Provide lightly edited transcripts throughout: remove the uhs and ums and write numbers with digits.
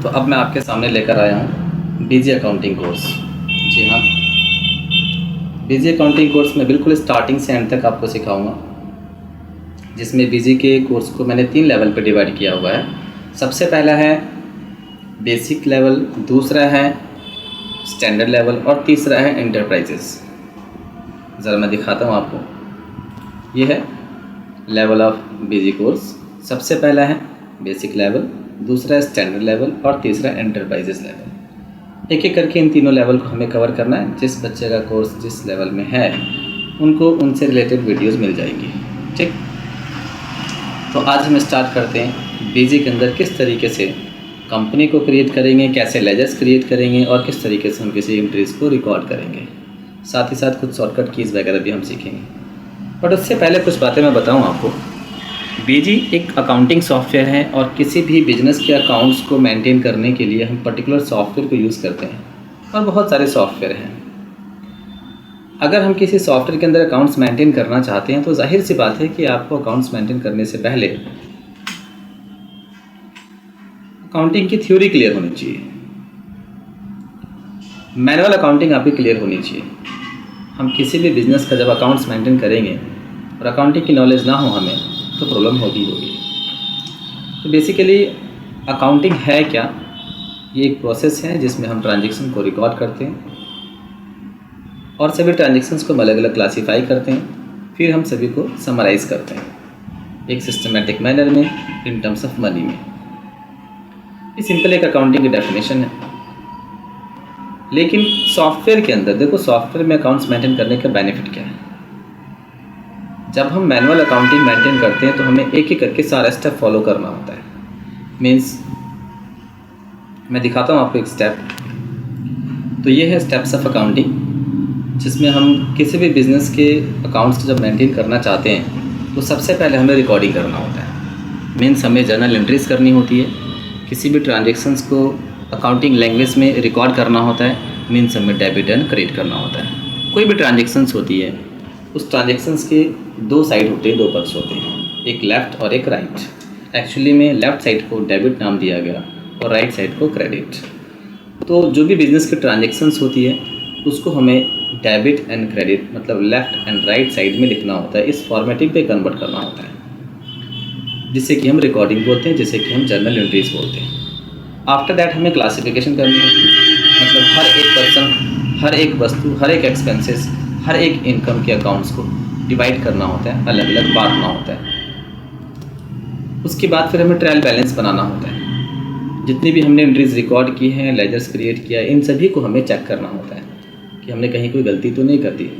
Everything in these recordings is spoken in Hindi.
तो अब मैं आपके सामने लेकर आया हूँ बीजी अकाउंटिंग कोर्स। जी हाँ, बीजी अकाउंटिंग कोर्स में बिल्कुल स्टार्टिंग से एंड तक आपको सिखाऊंगा, जिसमें बीजी के कोर्स को मैंने 3 लेवल पर डिवाइड किया हुआ है। सबसे पहला है बेसिक लेवल, दूसरा है स्टैंडर्ड लेवल और तीसरा है एंटरप्राइजेस। ज़रा मैं दिखाता हूँ आपको। ये है लेवल ऑफ बीजी कोर्स। सबसे पहला है बेसिक लेवल, दूसरा है स्टैंडर्ड लेवल और तीसरा एंटरप्राइजेस लेवल। एक एक करके इन तीनों लेवल को हमें कवर करना है। जिस बच्चे का कोर्स जिस लेवल में है उनको उनसे रिलेटेड वीडियोस मिल जाएंगी। ठीक, तो आज हम स्टार्ट करते हैं बीजी के अंदर किस तरीके से कंपनी को क्रिएट करेंगे, कैसे लेजर्स क्रिएट करेंगे और किस तरीके से हम किसी एंट्रीज को रिकॉर्ड करेंगे। साथ ही साथ कुछ शॉर्टकट कीज़ वगैरह भी हम सीखेंगे। बट उससे पहले कुछ बातें मैं बताऊं आपको। बीजी एक अकाउंटिंग सॉफ्टवेयर है और किसी भी बिजनेस के अकाउंट्स को मेंटेन करने के लिए हम पर्टिकुलर सॉफ्टवेयर को यूज़ करते हैं और बहुत सारे सॉफ्टवेयर हैं। अगर हम किसी सॉफ्टवेयर के अंदर अकाउंट्स मेंटेन करना चाहते हैं तो जाहिर सी बात है कि आपको अकाउंट्स मेंटेन करने से पहले अकाउंटिंग की थ्योरी क्लियर होनी चाहिए, मैनुअल अकाउंटिंग आपकी क्लियर होनी चाहिए। हम किसी भी बिज़नेस का जब अकाउंट्स मेंटेन करेंगे और अकाउंटिंग की नॉलेज ना हो हमें तो प्रॉब्लम होगी। तो बेसिकली अकाउंटिंग है क्या? ये एक प्रोसेस है जिसमें हम ट्रांजैक्शन को रिकॉर्ड करते हैं और सभी ट्रांजैक्शंस को अलग अलग क्लासीफाई करते हैं, फिर हम सभी को समराइज़ करते हैं एक सिस्टमेटिक मैनर में इन टर्म्स ऑफ मनी में। ये सिंपल एक अकाउंटिंग की डेफिनेशन है। लेकिन सॉफ्टवेयर के अंदर देखो, सॉफ्टवेयर में अकाउंट्स मेंटेन करने का बेनिफिट क्या है? जब हम मैनुअल अकाउंटिंग मेंटेन करते हैं तो हमें एक एक करके सारा स्टेप फॉलो करना होता है। मीन्स मैं दिखाता हूँ आपको एक स्टेप। तो ये है स्टेप्स ऑफ अकाउंटिंग, जिसमें हम किसी भी बिज़नेस के अकाउंट्स जब मेंटेन करना चाहते हैं तो सबसे पहले हमें रिकॉर्डिंग करना होता है। मीन्स हमें जर्नल एंट्रीज करनी होती है, किसी भी ट्रांजेक्शन्स को अकाउंटिंग लैंग्वेज में रिकॉर्ड करना होता है। मीन्स हमें डेबिट एंड क्रेडिट करना होता है। कोई भी ट्रांजेक्शन्स होती है उस ट्रांजेक्शन्स के 2 साइड होते हैं, 2 पक्ष होते हैं, एक लेफ़्ट और एक राइट। एक्चुअली में लेफ़्ट साइड को डेबिट नाम दिया गया और राइट साइड को क्रेडिट। तो जो भी बिज़नेस की ट्रांजेक्शन्स होती है उसको हमें डेबिट एंड क्रेडिट मतलब लेफ़्ट एंड राइट साइड में लिखना होता है, इस फॉर्मेटिंग पे कन्वर्ट करना होता है, जिससे कि हम रिकॉर्डिंग बोलते हैं, जिसे कि हम जर्नल एंट्रीज बोलते हैं। आफ्टर दैट हमें क्लासिफिकेशन करनी है, मतलब हर एक पर्सन, हर एक वस्तु, हर एक एक्सपेंसेस, हर एक इनकम के अकाउंट्स को डिवाइड करना होता है, अलग अलग बांटना होता है। उसके बाद फिर हमें ट्रायल बैलेंस बनाना होता है। जितनी भी हमने एंट्रीज रिकॉर्ड की हैं, लेजर्स क्रिएट किया है, इन सभी को हमें चेक करना होता है कि हमने कहीं कोई गलती तो नहीं कर दी।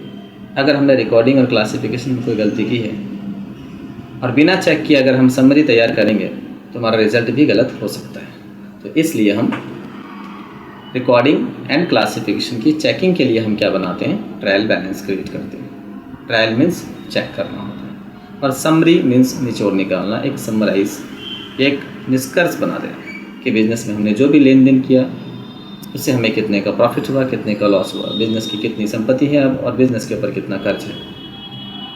अगर हमने रिकॉर्डिंग और क्लासिफिकेशन में कोई गलती की है और बिना चेक किए अगर हम समरी तैयार करेंगे तो हमारा रिजल्ट भी गलत हो सकता है। तो इसलिए हम रिकॉर्डिंग एंड क्लासिफिकेशन की चेकिंग के लिए हम क्या बनाते हैं? ट्रायल बैलेंस क्रिएट करते हैं। ट्रायल मीन्स चेक करना होता है और समरी मीन्स निचोड़ निकालना, एक समराइज, एक निष्कर्ष बना देना कि बिज़नेस में हमने जो भी लेन देन किया उससे हमें कितने का प्रॉफिट हुआ, कितने का लॉस हुआ, बिज़नेस की कितनी संपत्ति है अब और बिज़नेस के ऊपर कितना खर्च है,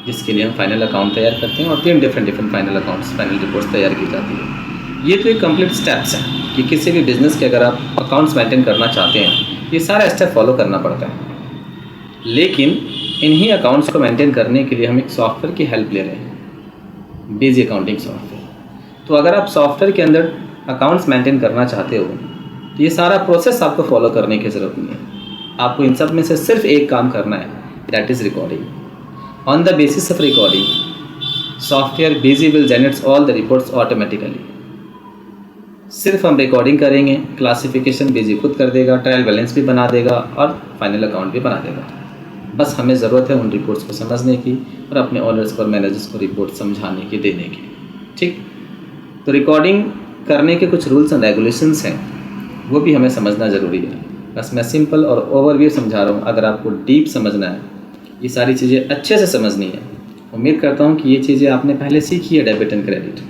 जिसके लिए हम फाइनल अकाउंट तैयार करते हैं और 3 different final accounts, final reports तैयार की जाती है। ये तो एक कंप्लीट स्टेप्स हैं कि किसी भी बिज़नेस के अगर आप अकाउंट्स मेंटेन करना चाहते हैं ये सारा स्टेप फॉलो करना पड़ता है। लेकिन इन्हीं अकाउंट्स को मेंटेन करने के लिए हम एक सॉफ्टवेयर की हेल्प ले रहे हैं, बीजी अकाउंटिंग सॉफ्टवेयर। तो अगर आप सॉफ्टवेयर के अंदर अकाउंट्स मेंटेन करना चाहते हो तो ये सारा प्रोसेस आपको फॉलो करने की ज़रूरत नहीं है। आपको इन सब में से सिर्फ एक काम करना है, that is recording. On the basis of recording software BG will generates all the reports automatically. सिर्फ हम रिकॉर्डिंग करेंगे, क्लासिफिकेशन बीजी खुद कर देगा, ट्रायल बैलेंस भी बना देगा और फाइनल अकाउंट भी बना देगा। बस हमें ज़रूरत है उन रिपोर्ट्स को समझने की और अपने ओनर्स और मैनेजर्स को रिपोर्ट समझाने की, देने की। ठीक, तो रिकॉर्डिंग करने के कुछ रूल्स एंड रेगुलेशंस हैं, वो भी हमें समझना ज़रूरी है। बस मैं सिंपल और ओवरव्यू समझा रहा हूँ। अगर आपको डीप समझना है, ये सारी चीज़ें अच्छे से समझनी है, उम्मीद करता हूँ कि ये चीज़ें आपने पहले सीखी है, डेबिट एंड क्रेडिट,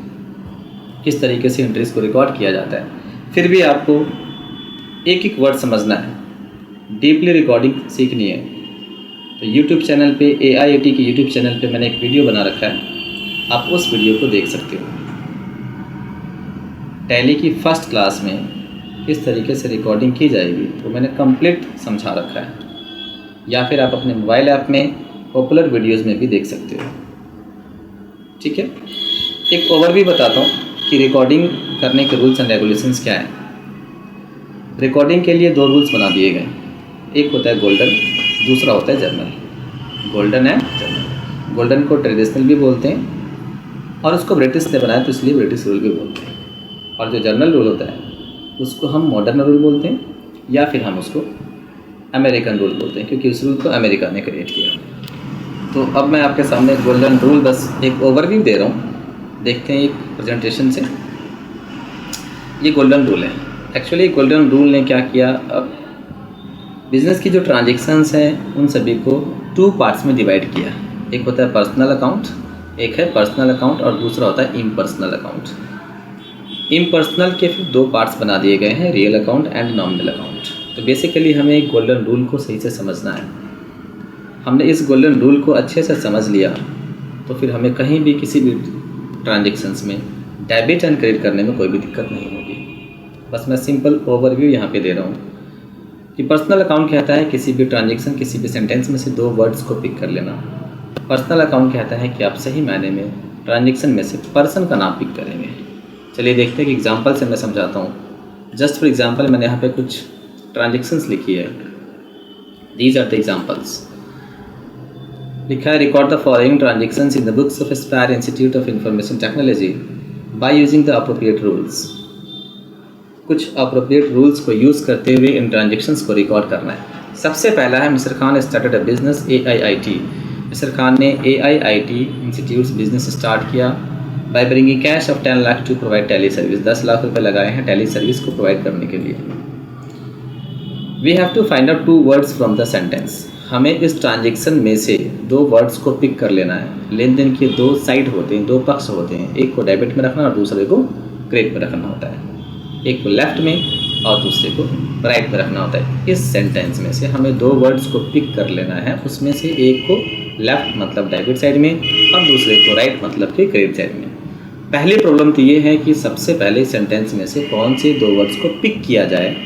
किस तरीके से एंट्रीज को रिकॉर्ड किया जाता है। फिर भी आपको एक एक वर्ड समझना है, डीपली रिकॉर्डिंग सीखनी है। तो YouTube चैनल पे, AIAT के YouTube चैनल पे मैंने एक वीडियो बना रखा है, आप उस वीडियो को देख सकते हो। टैली की फर्स्ट क्लास में किस तरीके से रिकॉर्डिंग की जाएगी वो मैंने कंप्लीट समझा रखा है, या फिर आप अपने मोबाइल ऐप में पॉपुलर वीडियोस में भी देख सकते हो। ठीक है, एक ओवरव्यू बताता हूँ कि रिकॉर्डिंग करने के रूल्स एंड रेगुलेशंस क्या हैं। रिकॉर्डिंग के लिए 2 रूल्स बना दिए गए, एक होता है गोल्डन, दूसरा होता है जर्नल। गोल्डन है जर्नल। गोल्डन को ट्रेडिशनल भी बोलते हैं और उसको ब्रिटिश ने बनाया तो इसलिए ब्रिटिश रूल भी बोलते हैं, और जो जर्नल रूल होता है उसको हम मॉडर्न रूल बोलते हैं, या फिर हम उसको अमेरिकन रूल बोलते हैं, क्योंकि उस रूल को अमेरिका ने क्रिएट किया। तो अब मैं आपके सामने गोल्डन रूल बस एक ओवरव्यू दे रहा हूँ, देखते हैं एक प्रेजेंटेशन से। ये गोल्डन रूल है। एक्चुअली गोल्डन रूल ने क्या किया, अब बिज़नेस की जो ट्रांजेक्शन्स हैं उन सभी को 2 पार्ट्स में डिवाइड किया। एक होता है पर्सनल अकाउंट, एक है पर्सनल अकाउंट, और दूसरा होता है इम्पर्सनल अकाउंट। इम्पर्सनल के फिर 2 पार्ट्स बना दिए गए हैं, real account and nominal account. तो बेसिकली हमें एक गोल्डन रूल को सही से समझना है। हमने इस गोल्डन रूल को अच्छे से समझ लिया तो फिर हमें कहीं भी किसी भी ट्रांजेक्शन्स में डेबिट एंड क्रेडिट करने में कोई भी दिक्कत नहीं होगी। बस मैं सिंपल ओवरव्यू यहाँ पे दे रहा हूँ कि पर्सनल अकाउंट कहता है किसी भी ट्रांजेक्शन, किसी भी सेंटेंस में से 2 वर्ड्स को पिक कर लेना। पर्सनल अकाउंट कहता है कि आप सही मायने में ट्रांजेक्शन में से पर्सन का नाम पिक करेंगे। चलिए देखते हैं कि एग्जांपल से मैं समझाता हूँ। जस्ट फॉर एग्जांपल मैंने यहाँ पे कुछ ट्रांजेक्शन्स लिखी है। These are the examples. लिखा है, record the following transactions in the books of Aspire Institute of Information Technology by using the appropriate rules. कुछ अप्रोप्रिएट रूल्स को यूज़ करते हुए इन ट्रांजेक्शन्स को रिकॉर्ड करना है। सबसे पहला है, mister Khan started a business AIIT। Mister Khan ने AIIT इंस्टीट्यूट्स बिजनेस स्टार्ट किया by bringing cash of 10 lakh to provide tele service. 10 lakh रुपए लगाए हैं टेली सर्विस को प्रोवाइड करने के लिए। We have to find out 2 words from the sentence. हमें इस ट्रांजेक्शन में से 2 वर्ड्स को पिक कर लेना है। लेन देन के 2 साइड होते हैं, 2 पक्ष होते हैं, एक को डेबिट में रखना और दूसरे को क्रेडिट में रखना होता है। एक को लेफ्ट में और दूसरे को राइट में रखना होता है। इस सेंटेंस में से हमें 2 वर्ड्स को पिक कर लेना है, उसमें से एक को लेफ्ट मतलब डेबिट साइड में और दूसरे को राइट मतलब कि क्रेडिट साइड में। पहली प्रॉब्लम तो ये है कि सबसे पहले सेंटेंस में से कौन से 2 वर्ड्स को पिक किया जाए,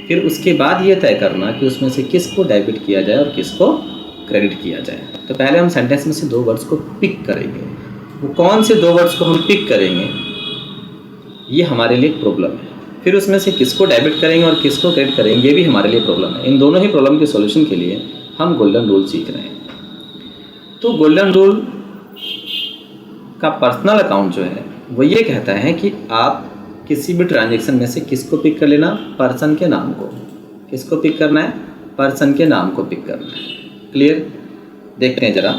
फिर उसके बाद ये तय करना कि उसमें से किसको डेबिट किया जाए और किसको क्रेडिट किया जाए। तो पहले हम सेंटेंस में से 2 वर्ड्स को पिक करेंगे। वो कौन से 2 वर्ड्स को हम पिक करेंगे, ये हमारे लिए प्रॉब्लम है। फिर उसमें से किसको डेबिट करेंगे और किसको क्रेडिट करेंगे, ये भी हमारे लिए प्रॉब्लम है। इन दोनों ही प्रॉब्लम के सॉल्यूशन के लिए हम गोल्डन रूल सीख रहे हैं। तो गोल्डन रूल का पर्सनल अकाउंट जो है वो ये कहता है कि आप किसी भी ट्रांजेक्शन में से किसको पिक कर लेना, पर्सन के नाम को। किसको पिक करना है, पर्सन के नाम को पिक करना है। क्लियर? देखते हैं ज़रा।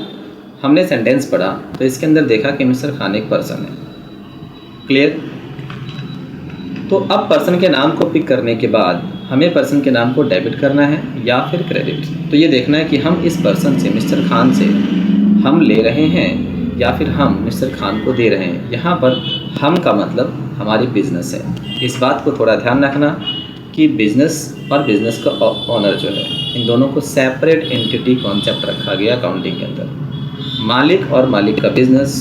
हमने सेंटेंस पढ़ा तो इसके अंदर देखा कि मिस्टर खान एक पर्सन है। क्लियर? तो अब पर्सन के नाम को पिक करने के बाद हमें पर्सन के नाम को डेबिट करना है या फिर क्रेडिट। तो ये देखना है कि हम इस पर्सन से, मिस्टर खान से हम ले रहे हैं या फिर हम मिस्टर खान को दे रहे हैं। यहाँ पर हम का मतलब हमारी बिजनेस है। इस बात को थोड़ा ध्यान रखना कि बिजनेस और बिजनेस का ऑनर जो है, इन दोनों को सेपरेट एंटिटी कॉन्सेप्ट रखा गया अकाउंटिंग के अंदर। मालिक और मालिक का बिजनेस,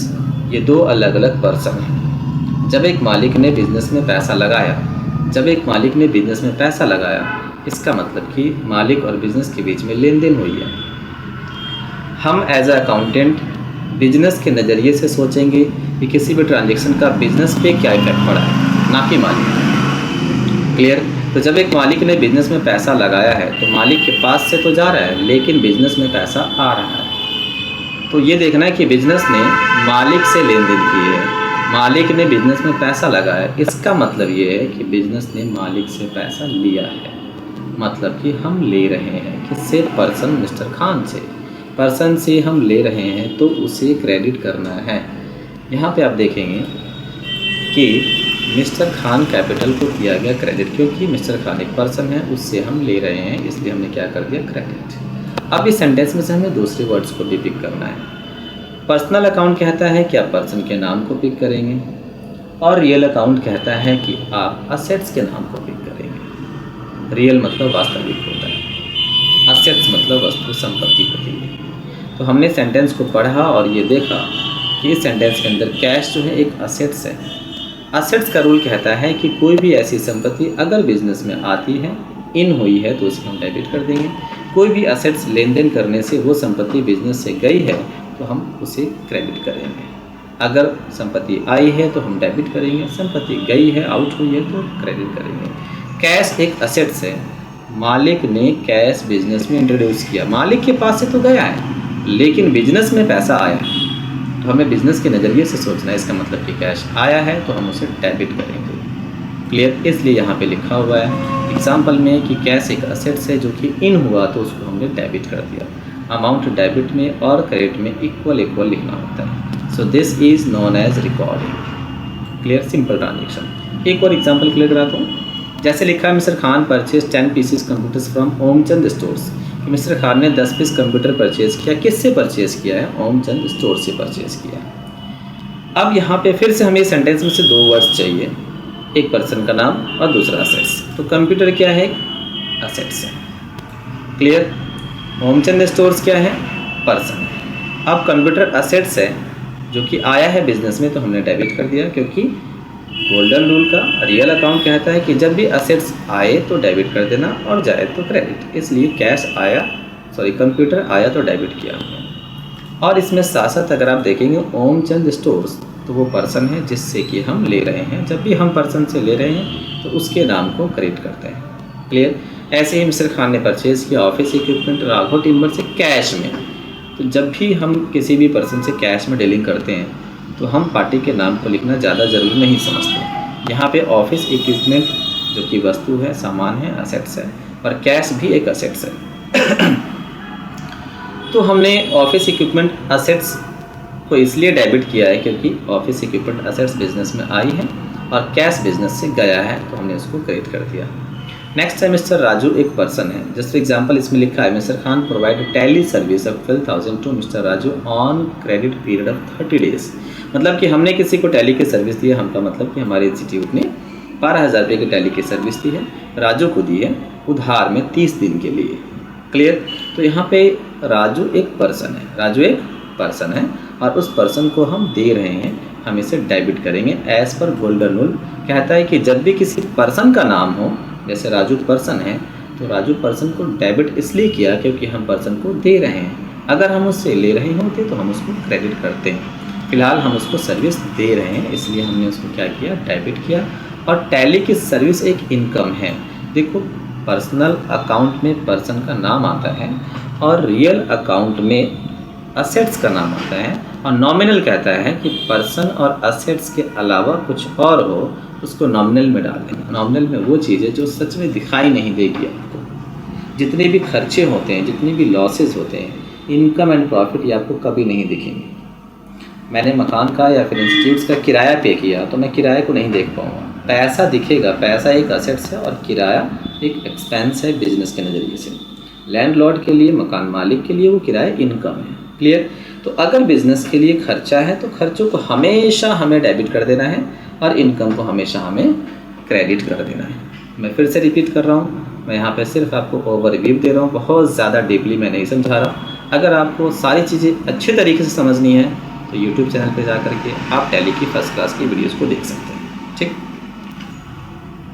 ये 2 अलग अलग पर्सन हैं। जब एक मालिक ने बिज़नेस में पैसा लगाया, इसका मतलब कि मालिक और बिज़नेस के बीच में लेन देन हुई है। हम एज अ अकाउंटेंट बिजनेस के नज़रिए से सोचेंगे कि किसी भी ट्रांजेक्शन का बिज़नेस पे क्या इफेक्ट पड़ा है, ना कि मालिक। क्लियर? तो जब एक मालिक ने बिज़नेस में पैसा लगाया है तो मालिक के पास से तो जा रहा है लेकिन बिज़नेस में पैसा आ रहा है। तो ये देखना है कि बिज़नेस ने मालिक से लेन देन की है, मालिक ने बिज़नेस में पैसा लगाया। इसका मतलब ये है कि बिज़नेस ने मालिक से पैसा लिया है, मतलब कि हम ले रहे हैं। किससे? पर्सन मिस्टर खान से। पर्सन से हम ले रहे हैं तो उसे क्रेडिट करना है। यहाँ पे आप देखेंगे कि मिस्टर खान कैपिटल को किया गया क्रेडिट, क्योंकि मिस्टर खान एक पर्सन है, उससे हम ले रहे हैं, इसलिए हमने क्या कर दिया, क्रेडिट। अब इस सेंटेंस में से हमें दूसरे वर्ड्स को भी पिक करना है। पर्सनल अकाउंट कहता है कि आप पर्सन के नाम को पिक करेंगे और रियल अकाउंट कहता है कि आप असेट्स के नाम को पिक करेंगे। रियल मतलब वास्तविक होता है, असेट्स मतलब वस्तु संपत्ति होती है। तो हमने सेंटेंस को पढ़ा और ये देखा कि इस सेंटेंस के अंदर कैश जो है एक असेट्स है असेट्स का रूल कहता है कि कोई भी ऐसी संपत्ति अगर बिजनेस में आती है, इन हुई है, तो उसे हम डेबिट कर देंगे। कोई भी असेट्स लेन देन करने से वो संपत्ति बिजनेस से गई है तो हम उसे क्रेडिट करेंगे। अगर संपत्ति आई है तो हम डेबिट करेंगे, संपत्ति गई है, आउट हुई है तो क्रेडिट करेंगे। कैश एक असेट्स है। मालिक ने कैश बिजनेस में इंट्रोड्यूस किया, मालिक के पास से तो गया है लेकिन बिजनेस में पैसा आया है, तो हमें बिजनेस के नज़रिए से सोचना है। इसका मतलब कि कैश आया है तो हम उसे डेबिट करेंगे। क्लियर? इसलिए यहाँ पे लिखा हुआ है एग्जाम्पल में कि कैश एक असेट्स है जो कि इन हुआ तो उसको हमने डेबिट कर दिया। अमाउंट डेबिट में और क्रेडिट में इक्वल लिखना होता है। So this is known as recording. Clear? Simple transaction. एक और एग्जाम्पल क्लियर कराता हूँ। जैसे लिखा है mister Khan purchase 10 pieces computers from Omchand stores. कि मिस्टर खान ने 10 पीस कंप्यूटर परचेज़ किया। किससे परचेज़ किया है? ओमचंद स्टोर से परचेज़ किया। अब यहाँ पे फिर से हमें सेंटेंस में से 2 वर्ड्स चाहिए, एक पर्सन का नाम और दूसरा असेट्स। तो कंप्यूटर क्या है? असेट्स है। क्लियर? ओमचंद स्टोर्स क्या है? पर्सन है। अब कंप्यूटर असेट्स है जो कि आया है बिजनेस में, तो हमने डेबिट कर दिया, क्योंकि गोल्डन रूल का रियल अकाउंट कहता है कि जब भी असेट्स आए तो डेबिट कर देना और जाए तो क्रेडिट। इसलिए कैश आया, कंप्यूटर आया तो डेबिट किया हमने। और इसमें साथ साथ अगर आप देखेंगे ओमचंद स्टोर्स, तो वो पर्सन है जिससे कि हम ले रहे हैं। जब भी हम पर्सन से ले रहे हैं तो उसके नाम को क्रेडिट करते हैं। क्लियर? ऐसे ही मिस्टर खान ने परचेज़ किया ऑफिस इक्विपमेंट राघव टिम्बर से कैश में। तो जब भी हम किसी भी पर्सन से कैश में डीलिंग करते हैं तो हम पार्टी के नाम को लिखना ज़्यादा ज़रूरी नहीं समझते। यहाँ पे ऑफिस इक्विपमेंट जो कि वस्तु है, सामान है, असेट्स है, और कैश भी एक असेट्स है। तो हमने ऑफिस इक्विपमेंट असेट्स को इसलिए डेबिट किया है क्योंकि ऑफिस इक्विपमेंट असेट्स बिजनेस में आई है और कैश बिजनेस से गया है, तो हमने उसको क्रेडिट कर दिया। नेक्स्ट है मिस्टर राजू एक पर्सन है। जस्ट एग्जांपल इसमें लिखा है mister Khan provide Tally service of 12,000 to mister Raju on credit period of 30 days. मतलब कि हमने किसी को टैली की सर्विस दी है, हमका मतलब कि हमारे इंस्टीट्यूट ने 12,000 रुपये की टैली की सर्विस दी है, राजू को दी है उधार में 30 दिन के लिए। क्लियर? तो यहाँ पे राजू एक पर्सन है, राजू एक पर्सन है और उस पर्सन को हम दे रहे हैं, हम इसे डेबिट करेंगे। एज पर गोल्डन रूल कहता है कि जब भी किसी पर्सन का नाम हो, जैसे राजू पर्सन है तो राजू पर्सन को डेबिट इसलिए किया क्योंकि हम पर्सन को दे रहे हैं। अगर हम उससे ले रहे होते तो हम उसको क्रेडिट करते हैं। फिलहाल हम उसको सर्विस दे रहे हैं इसलिए हमने उसको क्या किया? डेबिट किया। और टैली की सर्विस एक इनकम है। देखो, पर्सनल अकाउंट में पर्सन का नाम आता है और रियल अकाउंट में असेट्स का नाम आता है, और नॉमिनल कहता है कि पर्सन और असेट्स के अलावा कुछ और हो उसको नॉमिनल में डाल देंगे। नॉमिनल में वो चीज़ है जो सच में दिखाई नहीं देगी आपको। जितने भी खर्चे होते हैं, जितने भी लॉसेस होते हैं, इनकम एंड प्रॉफिट ये आपको कभी नहीं दिखेंगे। मैंने मकान का या फिर इंस्टीट्यूट्स का किराया पे किया तो मैं किराए को नहीं देख पाऊँगा। पैसा दिखेगा, पैसा एक असेट्स है और किराया एक एक्सपेंस है बिजनेस के नज़रिए से। लैंडलॉर्ड के लिए, मकान मालिक के लिए वो किराया इनकम है। क्लियर? तो अगर बिजनेस के लिए खर्चा है तो खर्चों को हमेशा हमें डेबिट कर देना है और इनकम को हमेशा हमें क्रेडिट कर देना है। मैं फिर से रिपीट कर रहा हूँ, मैं यहाँ पे सिर्फ आपको ओवरव्यू दे रहा हूँ, बहुत ज़्यादा डीपली मैं नहीं समझा रहा। अगर आपको सारी चीज़ें अच्छे तरीके से समझनी है तो यूट्यूब चैनल पे जा करके आप टैली की फर्स्ट क्लास की वीडियोज़ को देख सकते हैं। ठीक?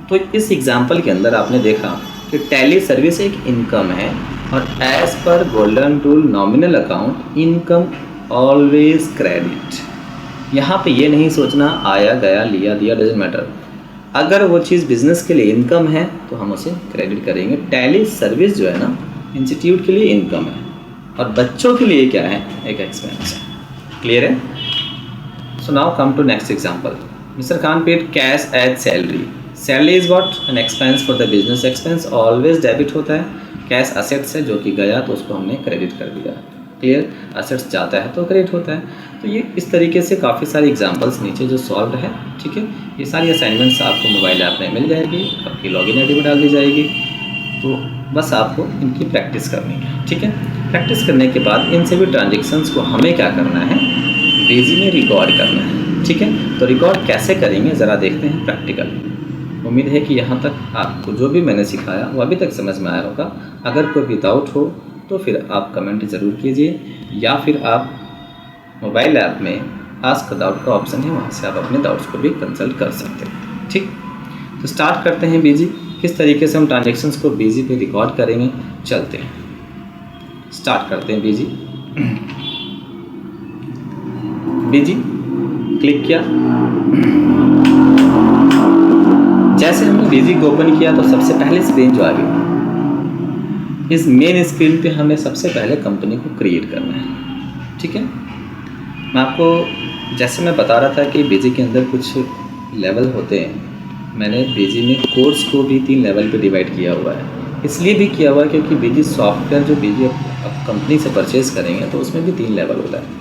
तो इस एग्जाम्पल के अंदर आपने देखा कि टैली सर्विस एक इनकम है और एज पर golden rule nominal account income always credit. यहाँ पे ये नहीं सोचना आया गया लिया दिया डजंट मैटर। अगर वो चीज़ बिजनेस के लिए इनकम है तो हम उसे क्रेडिट करेंगे। टैली सर्विस जो है ना, इंस्टीट्यूट के लिए इनकम है और बच्चों के लिए क्या है? एक एक्सपेंस है। क्लियर है? So now come to next example. Mister Khan paid cash as salary. Salary is what? An expense for the business. Expense always debit होता है। कैश असेट्स है जो कि गया तो उसको हमने क्रेडिट कर दिया। क्लियर? असेट्स जाता है तो क्रेडिट होता है। तो ये इस तरीके से काफ़ी सारी एग्जांपल्स नीचे जो सॉल्व है। ठीक है? ये सारी असाइनमेंट्स आपको मोबाइल ऐप में मिल जाएगी, आपकी लॉगिन आईडी में डाल दी जाएगी। तो बस आपको इनकी प्रैक्टिस करनी है। ठीक है? प्रैक्टिस करने के बाद इन सभी ट्रांजेक्शन्स को हमें क्या करना है? बेजी में रिकॉर्ड करना है। ठीक है? तो रिकॉर्ड कैसे करेंगे ज़रा देखते हैं प्रैक्टिकल। उम्मीद है कि यहाँ तक आपको जो भी मैंने सिखाया वो अभी तक समझ में आया होगा। अगर कोई भी डाउट हो तो फिर आप कमेंट ज़रूर कीजिए, या फिर आप मोबाइल ऐप में आस्क डाउट का ऑप्शन है, वहाँ से आप अपने डाउट्स को भी कंसल्ट कर सकते हैं। ठीक, तो स्टार्ट करते हैं बीजी। किस तरीके से हम ट्रांजेक्शन्स को बीजी पे रिकॉर्ड करेंगे, चलते हैं, स्टार्ट करते हैं बीजी। बीजी क्लिक किया, जैसे हमने बीजी को ओपन किया तो सबसे पहले स्क्रीन जो आ गई, इस मेन स्क्रीन पे हमें सबसे पहले कंपनी को क्रिएट करना है। ठीक है, मैं आपको जैसे मैं बता रहा था कि बीजी के अंदर कुछ लेवल होते हैं, मैंने बीजी में कोर्स को भी 3 लेवल पे डिवाइड किया हुआ है। इसलिए भी किया हुआ है क्योंकि बीजी सॉफ्टवेयर जो बीजी आप कंपनी से परचेज़ करेंगे तो उसमें भी 3 लेवल होता है।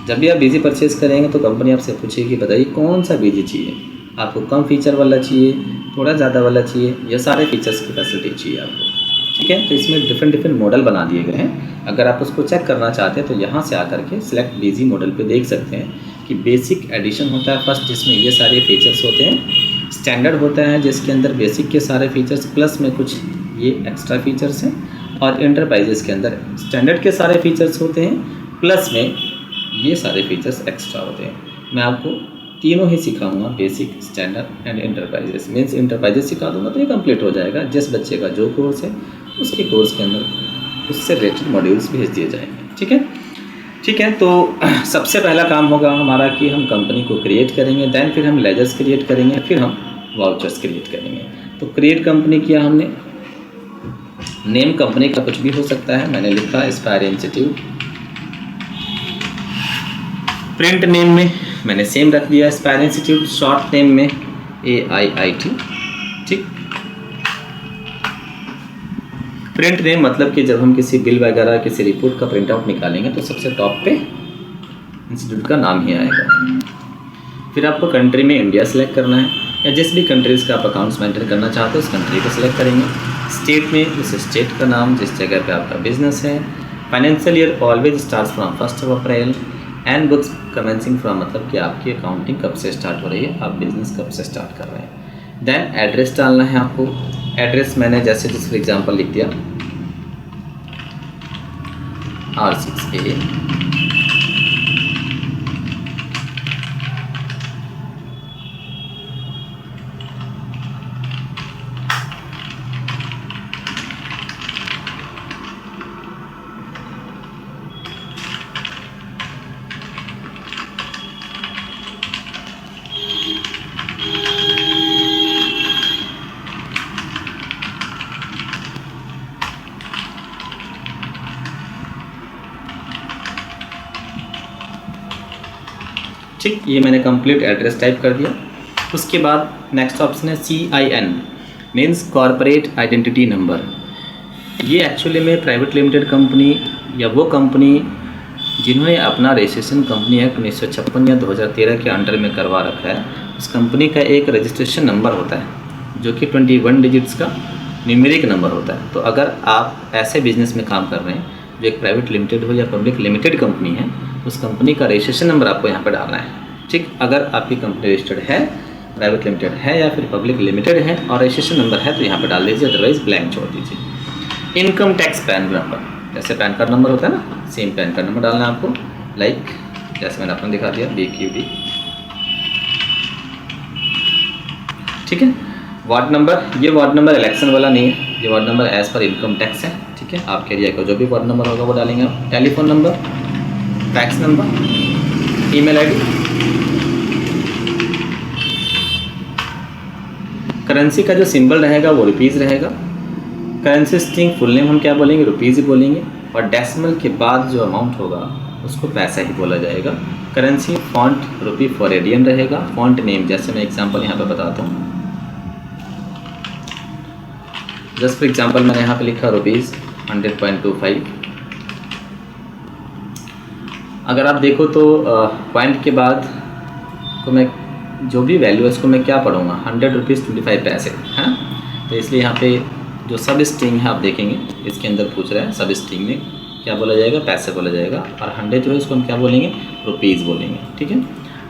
जब भी आप बीजी परचेज़ करेंगे तो कंपनी आपसे पूछेगी बताइए कौन सा बीजी चाहिए, आपको कम फीचर वाला चाहिए, थोड़ा ज़्यादा वाला चाहिए, या सारे फीचर्स की फैसिलिटी चाहिए आपको। ठीक है, तो इसमें डिफरेंट मॉडल बना दिए गए हैं। अगर आप उसको चेक करना चाहते हैं तो यहाँ से आकर के सिलेक्ट बीजी मॉडल पे देख सकते हैं कि बेसिक एडिशन होता है फर्स्ट, जिसमें ये सारे फीचर्स होते हैं। स्टैंडर्ड होता है जिसके अंदर बेसिक के सारे फीचर्स प्लस में कुछ ये एक्स्ट्रा फीचर्स हैं, और इंटरप्राइजेस के अंदर स्टैंडर्ड के सारे फीचर्स होते हैं प्लस में ये सारे फीचर्स एक्स्ट्रा होते हैं। मैं आपको तीनों ही सिखाऊंगा, basic, standard and enterprises. Means enterprises सिखा दूंगा तो ये कंप्लीट हो जाएगा। जिस बच्चे का जो कोर्स है उसके कोर्स के अंदर उससे रिलेटेड मॉड्यूल्स भेज दिए जाएंगे। ठीक है, ठीक है। तो सबसे पहला काम होगा हमारा कि हम कंपनी को क्रिएट करेंगे, देन फिर हम लेजर्स क्रिएट करेंगे, फिर हम वाउचर्स क्रिएट करेंगे। तो क्रिएट कंपनी किया हमने, नेम कंपनी का कुछ भी हो सकता है, मैंने लिखा एस्पायर इंस्टीट्यूट। प्रिंट नेम में मैंने सेम रख दिया एस्पायर इंस्टीट्यूट, शॉर्ट नेम में AIIT। ठीक, प्रिंट नेम मतलब कि जब हम किसी बिल वगैरह किसी रिपोर्ट का प्रिंट आउट निकालेंगे तो सबसे टॉप पे इंस्टीट्यूट का नाम ही आएगा। फिर आपको कंट्री में इंडिया सेलेक्ट करना है, या जिस भी कंट्रीज़ का आप अकाउंट्स मेंटेन करना चाहते हो उस कंट्री को सिलेक्ट करेंगे। स्टेट में उस स्टेट का नाम जिस जगह पे आपका बिजनेस है। Financial year always start from 1 April and books commencing from, मतलब कि आपकी अकाउंटिंग कब से स्टार्ट हो रही है, आप बिजनेस कब से स्टार्ट कर रहे हैं। देन एड्रेस डालना है आपको। एड्रेस मैंने जैसे फॉर एग्जांपल लिख दिया R6A, ठीक, ये मैंने कंप्लीट एड्रेस टाइप कर दिया। उसके बाद नेक्स्ट ऑप्शन है CIN, means corporate identity number. ये एक्चुअली में प्राइवेट लिमिटेड कंपनी या वो कंपनी जिन्होंने अपना रजिस्ट्रेशन कंपनी एक्ट 1956 या 2013 के अंडर में करवा रखा है, उस कंपनी का एक रजिस्ट्रेशन नंबर होता है जो कि 21 डिजिट्स का न्यूमेरिक नंबर होता है। तो अगर आप ऐसे बिजनेस में काम कर रहे हैं जो एक प्राइवेट लिमिटेड हो या पब्लिक लिमिटेड कंपनी है, उस कंपनी का रजिस्ट्रेशन नंबर आपको यहाँ पर डालना है। ठीक, अगर आपकी कंपनी रजिस्टर्ड है, प्राइवेट लिमिटेड है या फिर पब्लिक लिमिटेड है और रजिस्ट्रेशन नंबर है तो यहाँ पर डाल दीजिए, अदरवाइज ब्लैंक छोड़ दीजिए। इनकम टैक्स पैन नंबर, जैसे पैन कार्ड नंबर होता है ना, सेम पैन कार्ड नंबर डालना है आपको, लाइक जैसे मैंने आपको दिखा दिया BQD। ठीक है, वार्ड नंबर, ये वार्ड नंबर इलेक्शन वाला नहीं है, ये वार्ड नंबर एज पर इनकम टैक्स है। ठीक है, आपके एरिया का जो भी वार्ड नंबर होगा वो डालेंगे आप। Telephone number, fax number, email ID, currency का जो सिंबल रहेगा वो रुपीज़ रहेगा। करेंसी स्ट्रिंग फुल नेम हम क्या बोलेंगे, रुपीज़ ही बोलेंगे, और डेसिमल के बाद जो अमाउंट होगा उसको पैसा ही बोला जाएगा। करेंसी फॉन्ट रुपी फॉरेडियन रहेगा। फॉन्ट नेम जैसे मैं एग्जांपल यहाँ पे बताता हूँ, जस्ट फॉर एग्जांपल मैंने यहाँ पे लिखा रुपीज़ 100.25। अगर आप देखो तो पॉइंट के बाद को मैं जो भी वैल्यू है उसको मैं क्या पढ़ूँगा, 100 रुपीज़ 25 पैसे, है। तो इसलिए यहाँ पे जो सब स्ट्रिंग है आप देखेंगे इसके अंदर पूछ रहा है सब स्ट्रिंग में क्या बोला जाएगा, पैसे बोला जाएगा, और 100 जो है उसको हम क्या बोलेंगे, रुपीज़ बोलेंगे। ठीक है,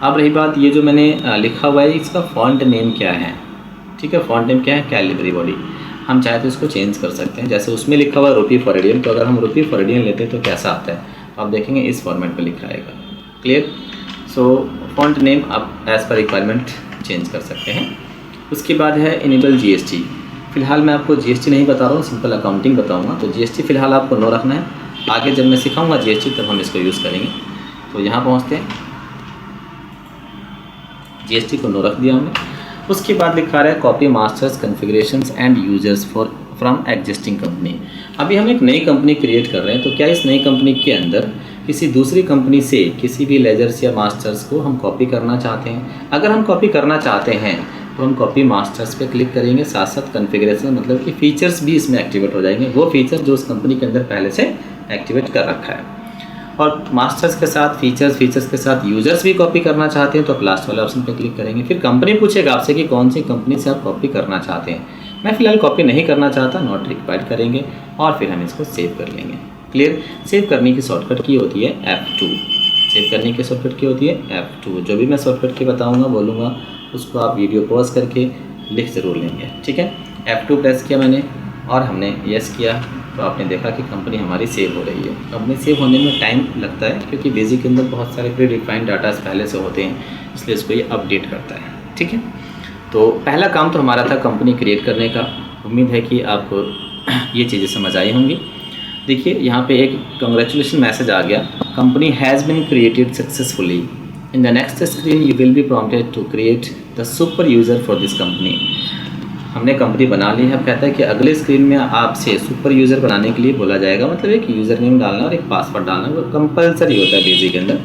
अब रही बात ये जो मैंने लिखा हुआ है इसका फॉन्ट नेम क्या है। ठीक है, फॉन्ट नेम क्या है, कैलिबरी बॉडी। हम चाहे तो इसको चेंज कर सकते हैं, जैसे उसमें लिखा हुआ है रुपी फॉरेडियन, तो अगर हम रुपी फॉरेडियन लेते हैं तो कैसा आता है, तो आप देखेंगे इस फॉर्मेट पे लिखा आएगा। क्लियर। सो फॉन्ट नेम आप एज़ पर रिक्वायरमेंट चेंज कर सकते हैं। उसके बाद है इनेबल जीएसटी। फ़िलहाल मैं आपको जीएसटी नहीं बता रहा हूँ, सिंपल अकाउंटिंग बताऊँगा। तो जीएसटी फ़िलहाल आपको नो रखना है, आगे जब मैं सिखाऊंगा जीएसटी तब हम इसको यूज़ करेंगे। तो यहाँ पहुँचते हैं, जीएसटी को नो रख दिया हमने। उसके बाद लिखा रहा है copy masters configurations and users for from existing company. अभी हम एक नई कंपनी क्रिएट कर रहे हैं, तो क्या इस नई कंपनी के अंदर किसी दूसरी कंपनी से किसी भी लेजर्स या मास्टर्स को हम कॉपी करना चाहते हैं? अगर हम कॉपी करना चाहते हैं तो हम कॉपी मास्टर्स पे क्लिक करेंगे, साथ साथ कॉन्फ़िगरेशन मतलब कि फ़ीचर्स भी इसमें एक्टिवेट हो जाएंगे, वो फीचर जो उस कंपनी के अंदर पहले से एक्टिवेट कर रखा है। और मास्टर्स के साथ फीचर्स के साथ यूजर्स भी कॉपी करना चाहते हैं तो आप लास्ट वाले ऑप्शन पे क्लिक करेंगे। फिर कंपनी पूछेगा आपसे कि कौन सी कंपनी से आप कॉपी करना चाहते हैं। मैं फ़िलहाल कॉपी नहीं करना चाहता, नॉट रिक्वायर्ड करेंगे और फिर हम इसको सेव कर लेंगे। क्लियर। सेव करने की शॉर्टकट की होती है F2। सेव करने की शॉर्टकट की होती है F2। जो भी मैं शॉर्टकट की बताऊँगा बोलूँगा उसको आप वीडियो पॉज करके लिख ज़रूर लेंगे, ठीक है। F2 प्रेस किया मैंने और हमने यस किया, तो आपने देखा कि कंपनी हमारी सेव हो रही है। कंपनी सेव होने में टाइम लगता है क्योंकि बेसिक के अंदर बहुत सारे प्री डिफाइंड डाटा पहले से होते हैं, इसलिए इसको ये अपडेट करता है, ठीक है। तो पहला काम तो हमारा था कंपनी क्रिएट करने का। उम्मीद है कि आपको ये चीज़ें समझ आई होंगी। देखिए यहाँ पे एक कंग्रेचुलेशन मैसेज आ गया, company has been created successfully. In the next screen you will be prompted to create the super user for this company. हमने कंपनी बना ली है। अब कहता है कि अगले स्क्रीन में आपसे सुपर यूज़र बनाने के लिए बोला जाएगा, मतलब एक यूज़र नेम डालना और एक पासवर्ड डालना, वो कंपलसरी होता है बेसिक के अंदर।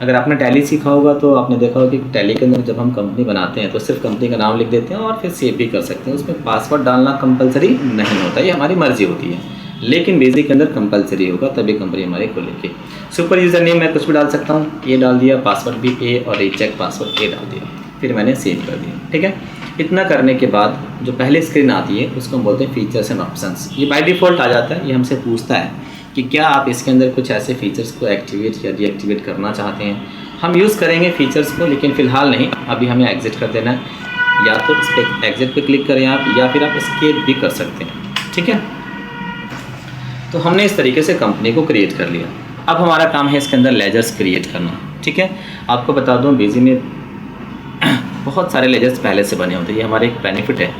अगर आपने टैली सीखा होगा तो आपने देखा होगा कि टैली के अंदर जब हम कंपनी बनाते हैं तो सिर्फ कंपनी का नाम लिख देते हैं और फिर सेव भी कर सकते हैं, उसमें पासवर्ड डालना कंपलसरी नहीं होता, ये हमारी मर्जी होती है। लेकिन बेसिक के अंदर कंपलसरी होगा तभी कंपनी हमारे खुलेगी। सुपर यूज़र नेम मैं कुछ भी डाल सकता हूँ, ए डाल दिया, पासवर्ड भी ए और रीचेक पासवर्ड ए डाल दिया, फिर मैंने सेव कर दिया, ठीक है। इतना करने के बाद जो पहले स्क्रीन आती है उसको हम बोलते हैं फीचर्स एंड ऑप्शंस। ये बाय डिफ़ॉल्ट आ जाता है, ये हमसे पूछता है कि क्या आप इसके अंदर कुछ ऐसे फीचर्स को एक्टिवेट या डीएक्टिवेट करना चाहते हैं। हम यूज़ करेंगे फीचर्स को, लेकिन फ़िलहाल नहीं, अभी हमें एग्जिट कर देना है। या तो इस पर एग्जिट पे क्लिक करें आप, या फिर आप स्केप भी कर सकते हैं, ठीक है। तो हमने इस तरीके से कंपनी को क्रिएट कर लिया। अब हमारा काम है इसके अंदर लेजर्स क्रिएट करना, ठीक है। आपको बता दूँ बेजी में बहुत सारे लेजर्स पहले से बने होते हैं। ये हमारे एक बेनिफिट है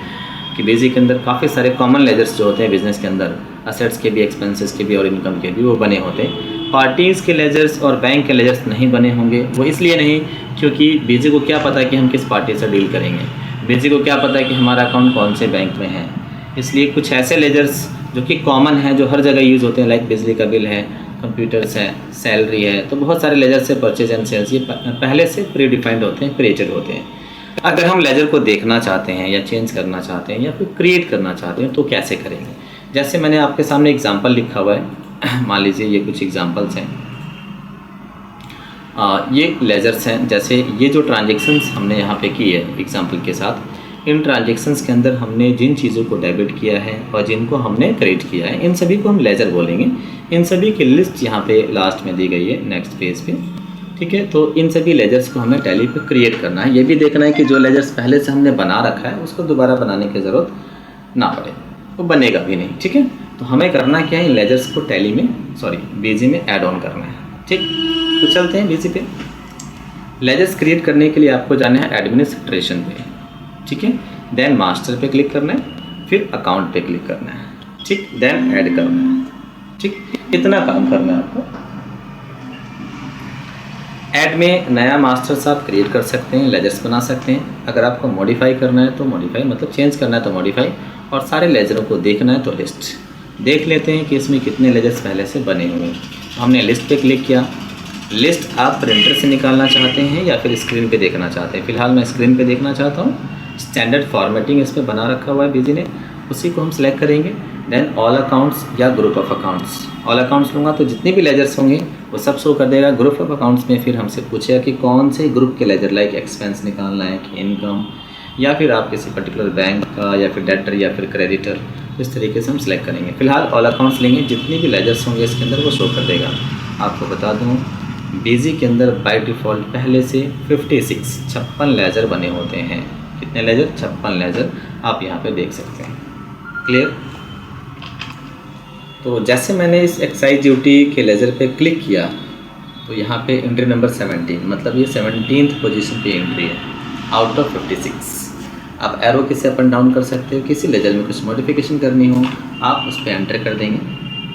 कि बेसिक के अंदर काफ़ी सारे कॉमन लेजर्स जो होते हैं बिज़नेस के अंदर, असेट्स के भी, एक्सपेंसेस के भी और इनकम के भी, वो बने होते हैं। पार्टीज़ के लेजर्स और बैंक के लेजर्स नहीं बने होंगे। वो इसलिए नहीं क्योंकि बेसिक को क्या पता है कि हम किस पार्टी से डील करेंगे, बेसिक को क्या पता है कि हमारा अकाउंट कौन से बैंक में है। इसलिए कुछ ऐसे लेजर्स जो कि कॉमन हैं, जो हर जगह यूज़ होते हैं, लाइक बिजली का बिल है, कंप्यूटर्स है, सैलरी है, तो बहुत सारे लेजर्स है, परचेज एंड सेल्स, ये पहले से प्री डिफाइंड होते हैं, क्रिएटेड होते हैं। अगर हम लेजर को देखना चाहते हैं या चेंज करना चाहते हैं या फिर क्रिएट करना चाहते हैं तो कैसे करेंगे। जैसे मैंने आपके सामने एग्जांपल लिखा हुआ है, मान लीजिए ये कुछ एग्जांपल्स हैं, ये लेजर्स हैं। जैसे ये जो ट्रांजेक्शन्स हमने यहाँ पे की है एग्जांपल के साथ, इन ट्रांजेक्शन्स के अंदर हमने जिन चीज़ों को डेबिट किया है और जिनको हमने क्रेडिट किया है, इन सभी को हम लेजर बोलेंगे। इन सभी की लिस्ट यहाँ पे लास्ट में दी गई है नेक्स्ट पेज पे, ठीक है। तो इन सभी लेजर्स को हमें टैली पे क्रिएट करना है। ये भी देखना है कि जो लेजर्स पहले से हमने बना रखा है उसको दोबारा बनाने की ज़रूरत ना पड़े, वो बनेगा भी नहीं, ठीक है। तो हमें करना क्या है, इन लेजर्स को टैली में बेजी में ऐड ऑन करना है, ठीक। तो चलते हैं बेजी पे। लेजर्स क्रिएट करने के लिए आपको जाना है एडमिनिस्ट्रेशन पे, ठीक है। देन मास्टर पे क्लिक करना है, फिर अकाउंट पे क्लिक करना है, ठीक। देन ऐड करना है, ठीक। इतना काम करना है आपको। ऐड में नया मास्टर्स आप क्रिएट कर सकते हैं, लेजर्स बना सकते हैं। अगर आपको मॉडिफाई करना है तो मॉडिफाई, मतलब चेंज करना है तो मॉडिफाई, और सारे लेजरों को देखना है तो लिस्ट देख लेते हैं कि इसमें कितने लेजर्स पहले से बने हुए हैं। हमने लिस्ट पे क्लिक किया। लिस्ट आप प्रिंटर से निकालना चाहते हैं या फिर स्क्रीन पे देखना चाहते हैं। फिलहाल मैं स्क्रीन पे देखना चाहता हूँ। स्टैंडर्ड फॉर्मेटिंग इस पर बना रखा हुआ है बेजी ने, उसी को हम सेलेक्ट करेंगे। देन ऑल अकाउंट्स या group of accounts, all accounts लूँगा तो जितने भी लेजर्स होंगे वो सब शो कर देगा। ग्रुप ऑफ अकाउंट्स में फिर हमसे पूछेगा कि कौन से ग्रुप के लेजर, लाइक एक्सपेंस निकालना है कि इनकम, या फिर आप किसी पर्टिकुलर बैंक का या फिर डेटर या फिर क्रेडिटर, इस तरीके से हम सेलेक्ट करेंगे। फिलहाल ऑल अकाउंट्स लेंगे, जितने भी लेजर्स होंगे इसके अंदर वो शो कर देगा। आपको बता दूँ बेजी के अंदर बाय डिफ़ॉल्ट पहले से 56 लेजर बने होते हैं। कितने लेजर? 56 लेजर आप यहाँ पे देख सकते हैं। क्लियर? तो जैसे मैंने इस एक्साइज ड्यूटी के लेज़र पे क्लिक किया तो यहाँ पे एंट्री नंबर 17, मतलब ये 17th पोजीशन पे एंट्री है आउट ऑफ 56। आप एरो किसे अप एंड डाउन कर सकते हो, किसी लेजर में कुछ मॉडिफिकेशन करनी हो आप उस पर एंटर कर देंगे,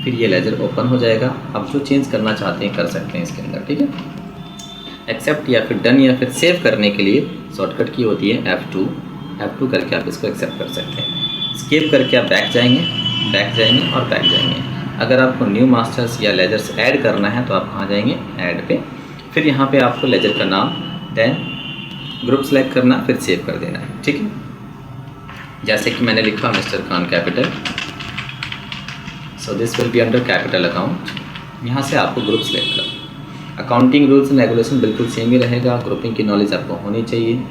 फिर ये लेजर ओपन हो जाएगा। आप जो चेंज करना चाहते हैं कर सकते हैं इसके अंदर, ठीक है। एक्सेप्ट या फिर डन या फिर सेव करने के लिए शॉर्टकट की होती है F2 करके आप इसको एक्सेप्ट कर सकते हैं। स्केप करके आप बैक जाएंगे और बैक जाएंगे। अगर आपको न्यू मास्टर्स या लेजर्स ऐड करना है तो आप कहाँ जाएंगे, ऐड पे, फिर यहाँ पे आपको लेजर का नाम, देन ग्रुप सेलेक्ट करना, फिर सेव कर देना है, ठीक है। जैसे कि मैंने लिखा mister Khan capital, so this will be under capital account. यहाँ से आपको ग्रुप सेलेक्ट करना। अकाउंटिंग रूल्स एंड रेगुलेशन बिल्कुल सेम ही रहेगा, ग्रुपिंग की नॉलेज आपको होनी चाहिए।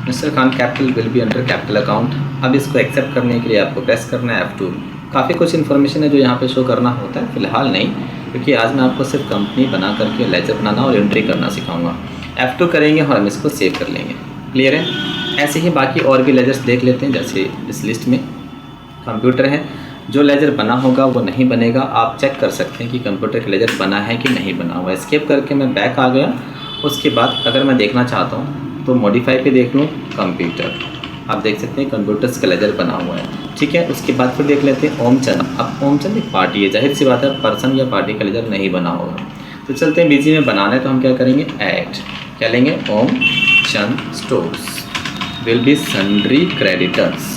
Mister Khan capital will be under capital account. अब इसको एक्सेप्ट करने के लिए आपको प्रेस करना है F2। काफ़ी कुछ इन्फॉर्मेशन है जो यहाँ पे शो करना होता है, फिलहाल नहीं, क्योंकि आज मैं आपको सिर्फ कंपनी बना करके लेजर बनाना और एंट्री करना सिखाऊंगा। F2 करेंगे और हम इसको सेव कर लेंगे, क्लियर है। ऐसे ही बाकी और भी लेजर्स देख लेते हैं। जैसे इस लिस्ट में कंप्यूटर है, जो लेजर बना होगा वो नहीं बनेगा। आप चेक कर सकते हैं कि कंप्यूटर का लेजर बना है कि नहीं बना हुआ। स्केप करके मैं बैक आ गया। उसके बाद अगर मैं देखना चाहता हूँ तो मॉडिफाई पे देख लूँ कंप्यूटर, आप देख सकते हैं कंप्यूटर्स का लेजर बना हुआ है, ठीक है। उसके बाद फिर देख लेते हैं ओमचंद। अब ओमचंद एक पार्टी है, जाहिर सी बात है पर्सन या पार्टी का लेजर नहीं बना होगा। तो चलते हैं बिजी में बनाना है तो हम क्या करेंगे, ऐड क्या लेंगे, Omchand stores will be sundry creditors.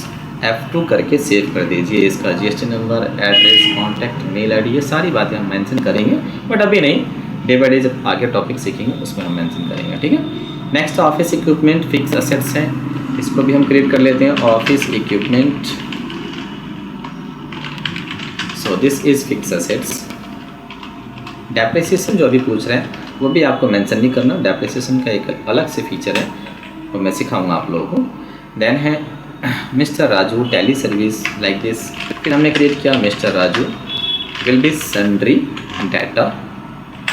F2 करके सेव कर दीजिए। इसका GST number, address, contact, mail ID, ये सारी बातें हम मेंशन करेंगे, बट अभी नहीं, डे बाय डे जब आगे टॉपिक सीखेंगे उसमें हम मेंशन करेंगे, ठीक है। Next office equipment fix assets है, इसको भी हम क्रिएट कर लेते हैं, office equipment. So this is fix assets. Depreciation जो अभी पूछ रहे हैं वो भी आपको मेंशन नहीं करना, डेप्रिसिएशन का एक अलग से फीचर है वो मैं सिखाऊंगा आप लोगों को। देन है mister Raju tally service like this. फिर हमने क्रिएट किया mister Raju will be sundry data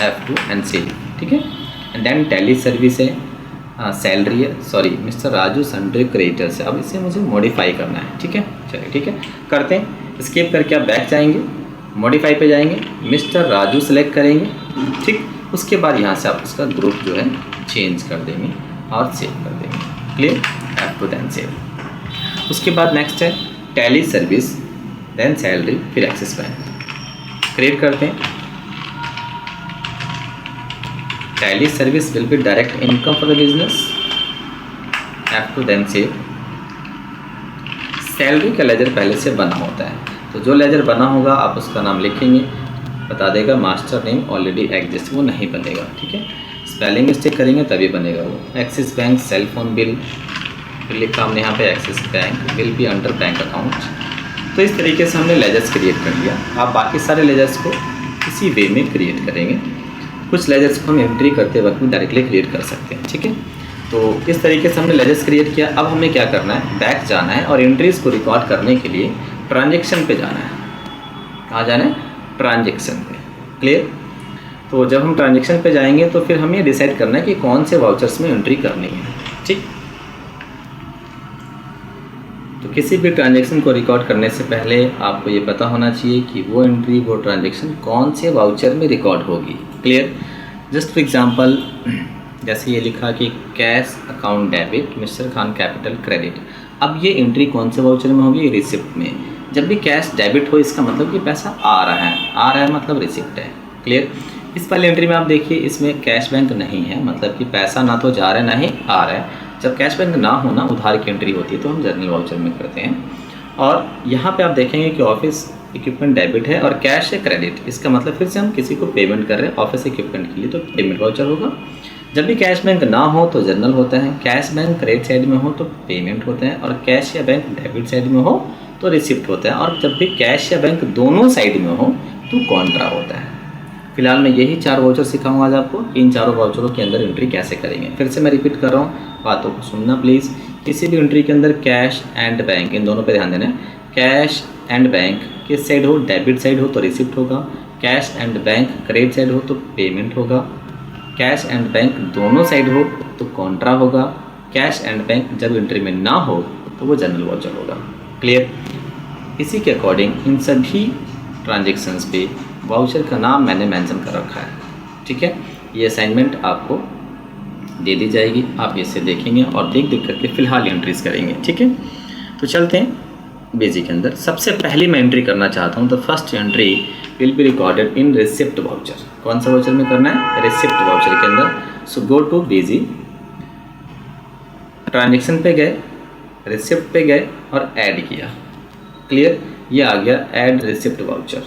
F2 and save, ठीक है। एंड देन टैली सर्विस है, सैलरी है, sorry mister Raju sundry creditors है। अब इसे मुझे मॉडिफाई करना है, ठीक है। चलिए ठीक है, करते हैं। स्केप करके आप बैक जाएंगे, मॉडिफाई पे जाएंगे, मिस्टर राजू सेलेक्ट करेंगे, ठीक। उसके बाद यहाँ से आप उसका ग्रुप जो है चेंज कर देंगे और सेव कर देंगे, क्लियर। F2 then save. उसके बाद नेक्स्ट है टैली सर्विस, देन सैलरी, फिर एक्सिस बैंक क्रिएट करते हैं। Tally service will be direct income for the business, F2 then save. Salary का लेजर पहले से बना होता है, तो जो लेजर बना होगा आप उसका नाम लिखेंगे, बता देगा मास्टर नेम ऑलरेडी एग्जिस्ट, वो नहीं बनेगा, ठीक है। स्पेलिंग मिस्टेक करेंगे तभी बनेगा वो। Axis bank cell phone bill, फिर लिखा हमने यहाँ पे Axis bank will be under bank account. तो इस तरीके से हमने लेजर्स क्रिएट कर लिया। आप बाकी सारे लेजर्स को इसी वे में क्रिएट करेंगे। कुछ लेजर्स को हम एंट्री करते वक्त भी डायरेक्टली क्रिएट कर सकते हैं, ठीक है। तो इस तरीके से हमने लेजर्स क्रिएट किया। अब हमें क्या करना है, बैक जाना है और एंट्रीज़ को रिकॉर्ड करने के लिए ट्रांजेक्शन पे जाना है। कहाँ जाना है, ट्रांजेक्शन पे, क्लियर। तो जब हम ट्रांजेक्शन पे जाएंगे तो फिर हमें डिसाइड करना है कि कौन से वाउचर्स में एंट्री करनी है, ठीक। तो किसी भी ट्रांजेक्शन को रिकॉर्ड करने से पहले आपको ये पता होना चाहिए कि वो एंट्री, वो ट्रांजेक्शन कौन से वाउचर में रिकॉर्ड होगी, क्लियर। जस्ट फॉर एग्जांपल, जैसे ये लिखा कि cash account debit mister Khan capital credit. अब ये एंट्री कौन से वाउचर में होगी, रिसिप्ट में। जब भी कैश डेबिट हो इसका मतलब कि पैसा आ रहा है मतलब रिसिप्ट है, क्लियर। इस वाली एंट्री में आप देखिए इसमें कैश बैंक नहीं है, मतलब कि पैसा ना तो जा रहा है ना ही आ रहा है। जब कैश बैंक ना हो ना, उधार की एंट्री होती है तो हम जर्नल वाउचर में करते हैं। और यहाँ पे आप देखेंगे कि ऑफिस इक्विपमेंट डेबिट है और कैश है क्रेडिट, इसका मतलब फिर से हम किसी को पेमेंट कर रहे हैं ऑफिस इक्विपमेंट के लिए, तो पेमेंट वाउचर होगा। जब भी कैश बैंक ना हो तो जर्नल होता है, कैश बैंक क्रेडिट साइड में हो तो पेमेंट होता है, और कैश या बैंक डेबिट साइड में हो तो रिसिप्ट होता है, और जब भी कैश या बैंक दोनों साइड में हो तो कॉन्ट्रा होता है। फिलहाल मैं यही 4 वाउचर सिखाऊंगा आज आपको। इन चारों वाउचरों के अंदर एंट्री कैसे करेंगे, फिर से मैं रिपीट कर रहा हूँ, बातों को सुनना प्लीज़। किसी भी एंट्री के अंदर कैश एंड बैंक, इन दोनों पे ध्यान देना है। कैश एंड बैंक किस साइड हो, डेबिट साइड हो तो रिसिप्ट होगा, cash and bank credit side हो तो पेमेंट होगा, कैश एंड बैंक दोनों साइड हो तो कॉन्ट्रा होगा, कैश एंड बैंक जब एंट्री में ना हो तो वो जनरल वाउचर होगा, क्लियर। इसी के अकॉर्डिंग इन सभी ट्रांजेक्शन्स पे वाउचर का नाम मैंने मेंशन कर रखा है, ठीक है। ये असाइनमेंट आपको दे दी जाएगी, आप इसे देखेंगे और देख करके फ़िलहाल एंट्रीज करेंगे, ठीक है। तो चलते हैं बेसिक के अंदर। सबसे पहली मैं एंट्री करना चाहता हूँ, तो first entry will be recorded in receipt voucher. कौन सा वाउचर में करना है? रिसिप्ट वाउचर के अंदर। सो गो टू बेजी, ट्रांजेक्शन पे गए, रिसिप्ट पे गए और ऐड किया। क्लियर, ये आ गया ऐड रिसिप्ट वाउचर,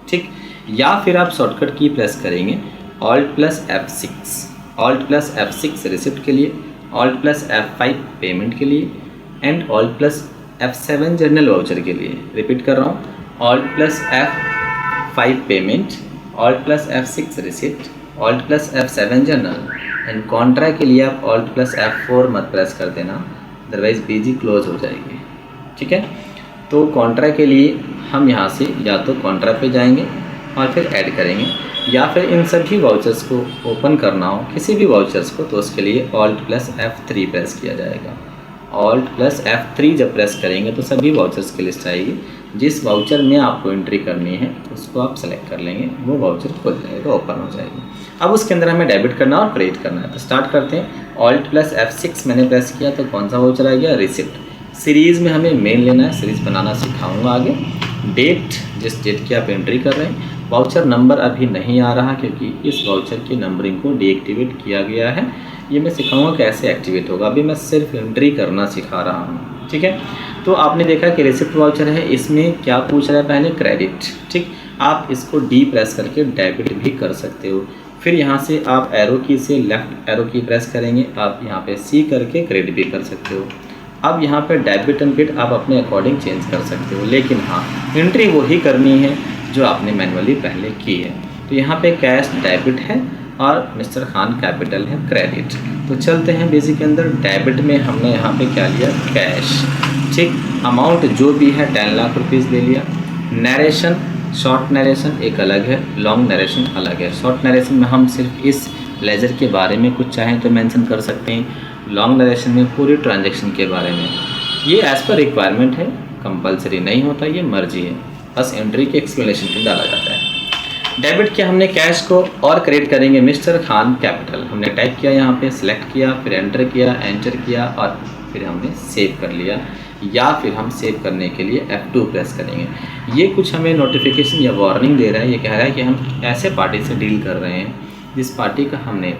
ठीक। या फिर आप शॉर्टकट की प्रेस करेंगे Alt+F6, Alt+F6 रिसिप्ट के लिए, Alt+F5 पेमेंट के लिए एंड Alt+F7 जर्नल वाउचर के लिए। रिपीट कर रहा हूँ, Alt+F5 payment, Alt+F6 receipt, Alt+F7 journal and Contra के लिए आप Alt+F4 मत प्रेस कर देना, अदरवाइज बीजी क्लोज हो जाएगी, ठीक है। तो कॉन्ट्रा के लिए हम यहाँ से या तो कॉन्ट्रा पे जाएंगे और फिर ऐड करेंगे, या फिर इन सभी वाउचर्स को ओपन करना हो किसी भी वाउचर्स को, तो उसके लिए Alt+F3 प्रेस किया जाएगा। Alt+F3 जब प्रेस करेंगे तो सभी वाउचर्स की लिस्ट आएगी। जिस वाउचर में आपको एंट्री करनी है उसको आप सेलेक्ट कर लेंगे, वो वाउचर खुल जाएगा, ओपन हो जाएगी। अब उसके अंदर हमें डेबिट करना और क्रेडिट करना है, तो स्टार्ट करते हैं। Alt+F6 मैंने प्रेस किया तो कौन सा वाउचर आ गया? रिसिप्ट। सीरीज़ में हमें मेन लेना है, सीरीज़ बनाना सिखाऊंगा आगे। डेट, जिस डेट की आप एंट्री कर रहे हैं। वाउचर नंबर अभी नहीं आ रहा क्योंकि इस वाउचर की नंबरिंग को डीएक्टिवेट किया गया है, ये मैं सिखाऊंगा कैसे एक्टिवेट होगा, अभी मैं सिर्फ एंट्री करना सिखा रहा हूँ, ठीक है। तो आपने देखा कि रिसिप्ट वाउचर है, इसमें क्या पूछ रहा है? पहले क्रेडिट, ठीक। आप इसको डी प्रेस करके डेबिट भी कर सकते हो। फिर यहाँ से आप एरो की से लेफ्ट एरो की प्रेस करेंगे, आप यहाँ पे सी करके क्रेडिट भी कर सकते हो। अब यहाँ पे डेबिट एंड क्रेडिट आप अपने अकॉर्डिंग चेंज कर सकते हो, लेकिन हाँ एंट्री वही करनी है जो आपने मैनुअली पहले की है। तो यहाँ पे कैश डेबिट है और मिस्टर खान कैपिटल है क्रेडिट। तो चलते हैं बेसिक के अंदर। डेबिट में हमने यहाँ पे क्या लिया? कैश, ठीक। अमाउंट जो भी है 10 लाख रुपीज़ ले लिया। नरेशन, शॉर्ट नरेशन एक अलग है, लॉन्ग नरेशन अलग है। शॉर्ट नरेशन में हम सिर्फ इस लेजर के बारे में कुछ चाहें तो मेंशन कर सकते हैं, लॉन्ग नरेशन में पूरी ट्रांजैक्शन के बारे में। ये एज़ पर रिक्वायरमेंट है, कंपलसरी नहीं होता, ये मर्जी है, बस एंट्री के एक्सप्लेनेशन पे डाला जाता है। डेबिट किया हमने कैश को और क्रेडिट करेंगे मिस्टर खान कैपिटल। हमने टाइप किया, यहाँ पे सिलेक्ट किया, फिर एंटर किया और फिर हमने सेव कर लिया, या फिर हम सेव करने के लिए F2 प्रेस करेंगे। ये कुछ हमें नोटिफिकेशन या वार्निंग दे रहा है, ये कह रहा है कि हम ऐसे पार्टी से डील कर रहे हैं जिस पार्टी का हमने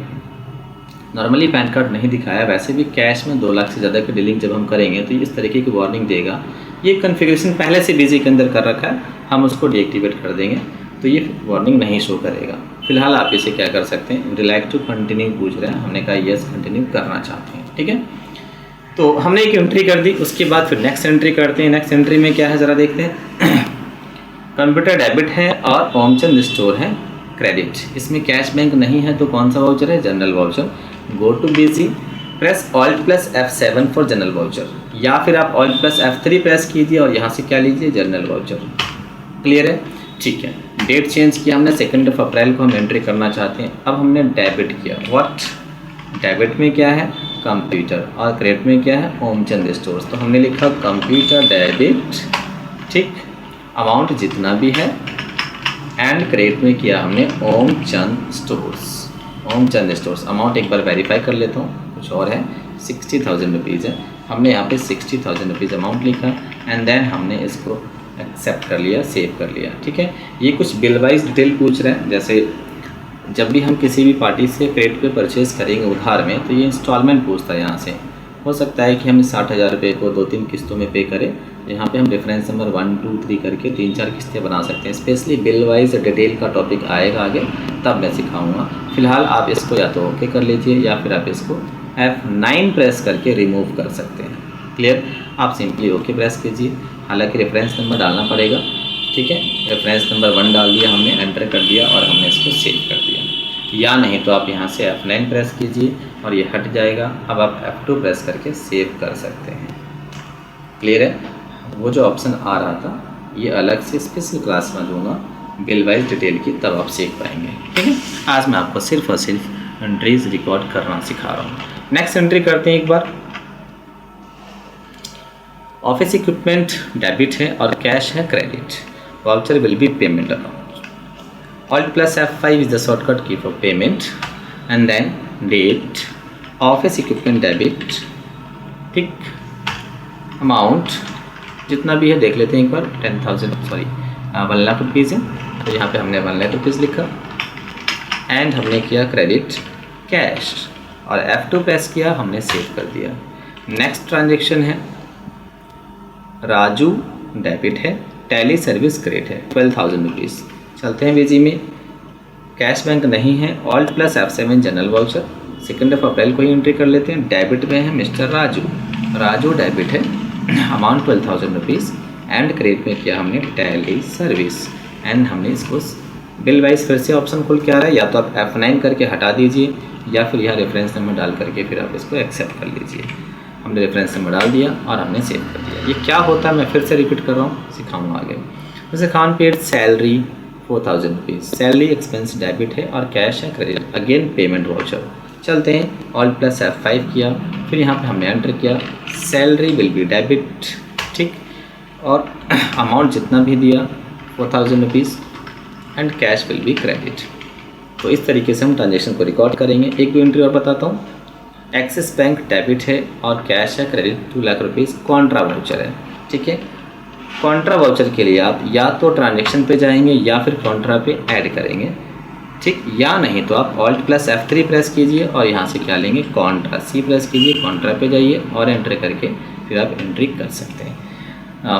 नॉर्मली पैन कार्ड नहीं दिखाया। वैसे भी कैश में 2 लाख से ज़्यादा की डीलिंग जब हम करेंगे तो इस तरीके की वार्निंग देगा। ये कॉन्फ़िगरेशन पहले से बीजी के अंदर कर रखा है, हम उसको डीएक्टिवेट कर देंगे तो ये वार्निंग नहीं शो करेगा। फिलहाल आप इसे क्या कर सकते हैं, रिलाइक टू कंटिन्यू पूछ रहे हैं, हमने कहा येस कंटिन्यू करना चाहते हैं, ठीक है। तो हमने एक एंट्री कर दी, उसके बाद फिर नेक्स्ट एंट्री करते हैं। नेक्स्ट एंट्री में क्या है ज़रा देखते हैं। कंप्यूटर डेबिट है और ओमचंद स्टोर है क्रेडिट। इसमें कैश बैंक नहीं है तो कौन सा वाउचर है? Journal voucher. Go to BC, press Alt+F7 for journal voucher, या फिर आप Alt+F3 प्रेस कीजिए और यहाँ से क्या लीजिए? General voucher. क्लियर है, ठीक है। डेट चेंज किया हमने, 2 अप्रैल को हम एंट्री करना चाहते हैं। अब हमने डेबिट किया, व्हाट? डेबिट में क्या है? कंप्यूटर, और क्रेडिट में क्या है? ओमचंद स्टोर्स। तो हमने लिखा कंप्यूटर डेबिट, ठीक, अमाउंट जितना भी है, एंड क्रेडिट में किया हमने ओमचंद स्टोर्स। ओमचंद स्टोर्स अमाउंट एक बार वेरीफाई कर लेता हूँ, कुछ और है, 60,000 रुपीज़ है। हमने यहाँ पे 60,000 रुपीज़ अमाउंट लिखा एंड देन हमने इसको एक्सेप्ट कर लिया, सेव कर लिया, ठीक है। ये कुछ बिल वाइज डिटेल पूछ रहे हैं, जैसे जब भी हम किसी भी पार्टी से क्रेडिट पे परचेज़ करेंगे उधार में तो ये इंस्टॉलमेंट पूछता है। यहाँ से हो सकता है कि हम 60,000 रुपये को 2-3 किस्तों में पे करें। यहाँ पे हम रेफरेंस नंबर 1, 2, 3 करके 3-4 किस्तें बना सकते हैं। स्पेशली बिल वाइज डिटेल का टॉपिक आएगा आगे, तब मैं सिखाऊंगा। फिलहाल आप इसको या तो ओके कर लीजिए या फिर आप इसको F9 प्रेस करके रिमूव कर सकते हैं। क्लियर, आप सिंपली ओके प्रेस कीजिए। हालांकि रेफरेंस नंबर डालना पड़ेगा, ठीक है। रेफरेंस नंबर 1 डाल दिया हमने, एंटर कर दिया और हमने इसको सेव कर दिया। या नहीं तो आप यहाँ से F9 प्रेस कीजिए और ये हट जाएगा। अब आप F2 प्रेस करके सेव कर सकते हैं। क्लियर है, वो जो ऑप्शन आ रहा था ये अलग से स्पेशल क्लास में दूंगा बिल वाइज डिटेल की, तब आप सीख पाएंगे, ठीक है। आज मैं आपको सिर्फ और सिर्फ एंट्रीज रिकॉर्ड करना सिखा रहा हूँ। नेक्स्ट एंट्री करते हैं एक बार। ऑफिस इक्विपमेंट डेबिट है और कैश है credit. Voucher will be payment account. Alt+F5 is the shortcut key for payment, and then date, office equipment debit, ठीक, अमाउंट जितना भी है देख लेते हैं एक बार, 1 लाख रुपीज़ है तो यहाँ पे हमने 1 लाख रुपीज़ लिखा, एंड हमने किया क्रेडिट कैश और F2 प्रेस किया, हमने सेव कर दिया। नेक्स्ट ट्रांजेक्शन है राजू, डेबिट है, टैली सर्विस क्रेडिट है, 12,000 रुपीज़। चलते हैं बीजी में, कैश बैंक नहीं है, Alt+F7 जनरल वाउचर, 2 अप्रैल को ही एंट्री कर लेते हैं। डेबिट में है मिस्टर राजू, राजू डेबिट है, अमाउंट 12,000 रुपीज़, एंड क्रेडिट में किया हमने टैली सर्विस, एंड हमने इसको बिल वाइज फिर से ऑप्शन खुल के आ रहा है, या तो आप F9 करके हटा दीजिए या फिर यहाँ रेफरेंस नंबर डाल करके फिर आप इसको एक्सेप्ट कर लीजिए। हमने रेफरेंस नंबर डाल दिया और हमने सेव कर दिया। ये क्या होता है मैं फिर से रिपीट कर रहा हूँ, सिखाऊंगा आगे। जैसे Khan paid salary 4,000 rupees, salary expense debit है और कैश है क्रेडिट, अगेन पेमेंट वाउचर। चलते हैं, Alt+F5 किया, फिर यहाँ पे हमने एंटर किया सैलरी विल बी डेबिट, ठीक, और अमाउंट जितना भी दिया 4,000 rupees, and cash will be credit. तो इस तरीके से हम ट्रांजेक्शन को रिकॉर्ड करेंगे। एक भी एंट्री और बताता हूँ, एक्सिस बैंक डेबिट है और कैश है credit 2 lakh rupees, Contra voucher है, ठीक है। कॉन्ट्रा वाउचर के लिए आप या तो ट्रांजेक्शन पे जाएंगे या फिर कॉन्ट्रा पे ऐड करेंगे, ठीक, या नहीं तो आप Alt+F3 प्रेस कीजिए और यहाँ से क्या लेंगे, कॉन्ट्रा, C प्रेस कीजिए, कॉन्ट्रा पे जाइए और एंटर करके फिर आप एंट्री कर सकते हैं।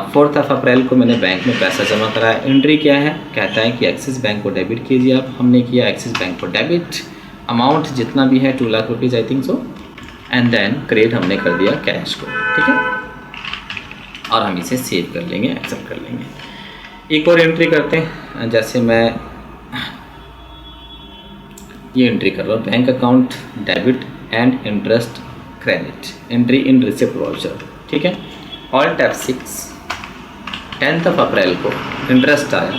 4 अप्रैल को मैंने बैंक में पैसा जमा कराया, एंट्री क्या है, कहता है कि एक्सिस बैंक को डेबिट कीजिए आप, हमने किया एक्सिस बैंक को डेबिट, अमाउंट जितना भी है 2 lakh rupees I think so, and then credit हमने कर दिया कैश को, ठीक है, और हम इसे सेव कर लेंगे, एक्सेप्ट कर लेंगे। एक और एंट्री करते हैं, जैसे मैं ये एंट्री कर रहा हूँ, bank account debit and interest credit, entry in receipt voucher, ठीक है। Alt+F6, 10 अप्रैल को इंटरेस्ट आया,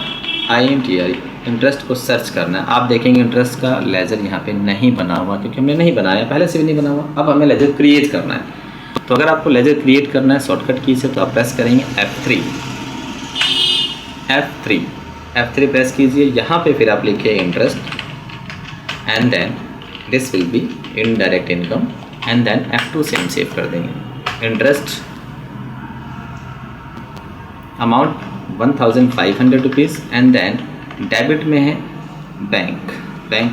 INTR, इंटरेस्ट को सर्च करना है। आप देखेंगे इंटरेस्ट का लेजर यहाँ पे नहीं बना हुआ, क्योंकि हमने नहीं बनाया, पहले से भी नहीं बना हुआ। अब हमें लेजर क्रिएट करना है, तो अगर आपको लेजर क्रिएट करना है शॉर्टकट की से तो आप प्रेस करेंगे F3 प्रेस कीजिए, यहाँ पे फिर आप लिखिए interest, and then this will be indirect income, and then F2 से हम सेव कर देंगे। Interest amount 1,500 rupees, and then debit में है bank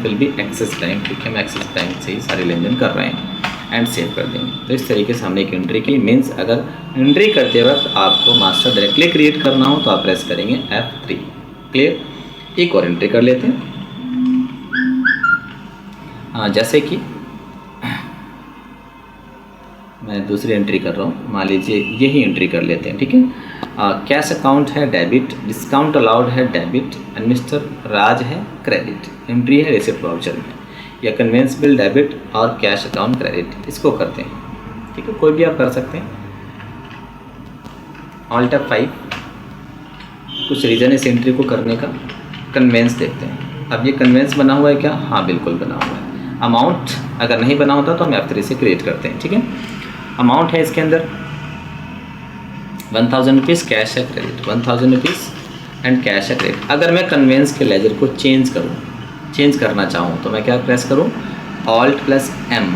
will be Axis bank, क्योंकि हम एक्सिस बैंक से ही सारे लेन देन कर रहे हैं, एंड सेव कर देंगे। तो इस तरीके से हमने एक एंट्री की। मीन्स अगर एंट्री करते वक्त आपको मास्टर डायरेक्टली क्रिएट करना हो तो आप प्रेस करेंगे F3, क्लियर। एक और एंट्री कर लेते हैं, जैसे कि मैं दूसरी एंट्री कर रहा हूँ, मान लीजिए यही एंट्री कर लेते हैं, ठीक है। कैश अकाउंट है डेबिट, डिस्काउंट अलाउड है डेबिट, एंड मिस्टर राज है क्रेडिट, एंट्री है रिसिप्ट वाउचर में, या कन्वेंस बिल डेबिट और कैश अकाउंट क्रेडिट, इसको करते हैं, ठीक है, कोई भी आप कर सकते हैं। Alt+F5, कुछ रीज़न इस एंट्री को करने का, कन्वेंस देखते हैं। अब ये कन्वेंस बना हुआ है क्या, हाँ बिल्कुल बना हुआ है। अमाउंट अगर नहीं बना होता तो हम F3 से क्रिएट करते हैं, ठीक है। अमाउंट है इसके अंदर 1,000 रुपीज़, कैश है क्रेडिट 1,000 रुपीज़ एंड कैश है क्रेडिट। अगर मैं कन्वेंस के लेजर को चेंज करना चाहूँ तो मैं क्या प्रेस करूँ, Alt+M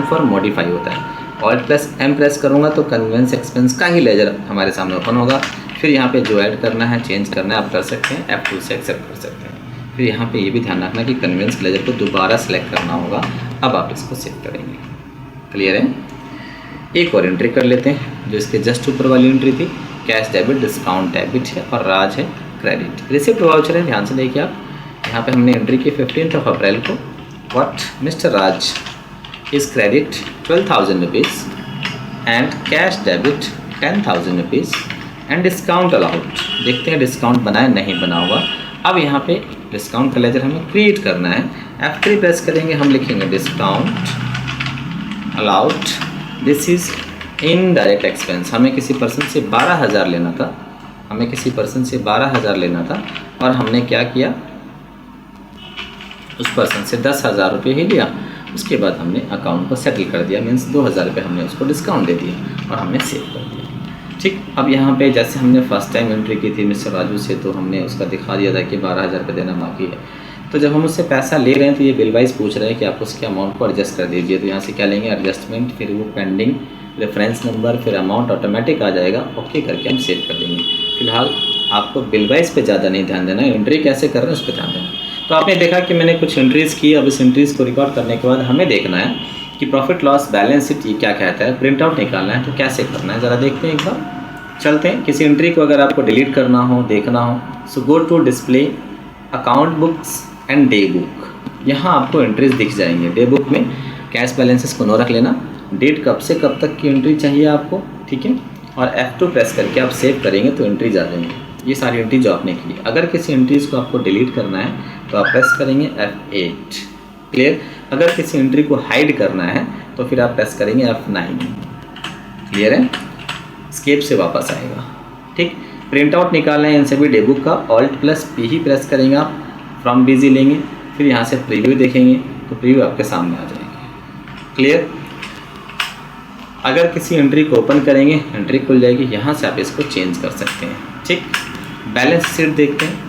फॉर मॉडिफाई होता है। Alt+M प्रेस करूँगा तो कन्वेंस एक्सपेंस का ही लेजर हमारे सामने ओपन होगा। फिर यहाँ पे जो ऐड करना है, चेंज करना है आप कर सकते हैं, F2 से एक्सेप्ट कर सकते हैं। फिर यहाँ पे ये भी ध्यान रखना कि कन्वेंस लेजर को दोबारा सेलेक्ट करना होगा। अब आप इसको सेव करेंगे, क्लियर है। एक और एंट्री कर लेते हैं जो इसके जस्ट ऊपर वाली एंट्री थी, कैश डेबिट, डिस्काउंट डेबिट है और राज है क्रेडिट। रिसिप्ट वाउचर है, ध्यान से देखिए आप, यहाँ पे हमने एंट्री की 15 अप्रैल को, what mister Raj is credit 12,000 rupees and cash debit 10,000 rupees and discount allowed. देखते हैं डिस्काउंट बना है, नहीं बना हुआ। अब यहाँ पे डिस्काउंट का लेजर हमें क्रिएट करना है, F3 प्रेस करेंगे, हम लिखेंगे discount allowed, this is indirect expense. हमें किसी पर्सन से 12,000 लेना था, लेना था और हमने क्या किया, उस पर्सन से 10,000 रुपये ही लिया। उसके बाद हमने अकाउंट को सेटल कर दिया, मीन्स 2,000 रुपये हमने उसको डिस्काउंट दे दिया और हमने सेव कर दिया। ठीक। अब यहाँ पे जैसे हमने फर्स्ट टाइम एंट्री की थी मिस्टर राजू से, तो हमने उसका दिखा दिया था कि 12,000 रुपये देना बाकी है। तो जब हम उससे पैसा ले रहे हैं तो ये बिल वाइज पूछ रहे हैं कि आप उसके अमाउंट को एडजस्ट कर दीजिए। तो यहाँ से क्या लेंगे, एडजस्टमेंट, फिर वो पेंडिंग, रेफरेंस नंबर, फिर अमाउंट ऑटोमेटिक आ जाएगा। ओके करके हम सेव कर देंगे। फिलहाल आपको बिल वाइज पे ज़्यादा नहीं ध्यान देना, एंट्री कैसे कर रहे हैं उस पर ध्यान देना। तो आपने देखा कि मैंने कुछ एंट्रीज़ की। अब इस एंट्रीज़ को रिकॉर्ड करने के बाद हमें देखना है कि प्रॉफिट लॉस बैलेंस शीट ये क्या कहता है, प्रिंट आउट निकालना है। तो कैसे करना है ज़रा देखते हैं एक बार। चलते हैं। किसी एंट्री को अगर आपको डिलीट करना हो, देखना हो, so go to display account books and day book. यहाँ आपको एंट्रीज दिख जाएंगे। डे बुक में कैश बैलेंसेस को नो रख लेना, डेट कब से कब तक की एंट्री चाहिए आपको, ठीक है, और F2 प्रेस करके आप सेव करेंगे तो एंट्रीज आ जाएंगी। ये सारी एंट्री जो आपने की। अगर किसी एंट्रीज़ को आपको डिलीट करना है तो आप प्रेस करेंगे F8। क्लियर। अगर किसी एंट्री को हाइड करना है तो फिर आप प्रेस करेंगे F9। क्लियर है। स्केप से वापस आएगा। ठीक। प्रिंट आउट निकालना है इन सभी डे बुक का, Alt+P ही प्रेस करेंगे आप, फ्रॉम बिजी लेंगे, फिर यहाँ से प्रीव्यू देखेंगे तो प्रीव्यू आपके सामने आ जाएंगे। क्लियर। अगर किसी एंट्री को ओपन करेंगे एंट्री खुल जाएगी, यहाँ से आप इसको चेंज कर सकते हैं। ठीक। बैलेंस शीट देखते हैं।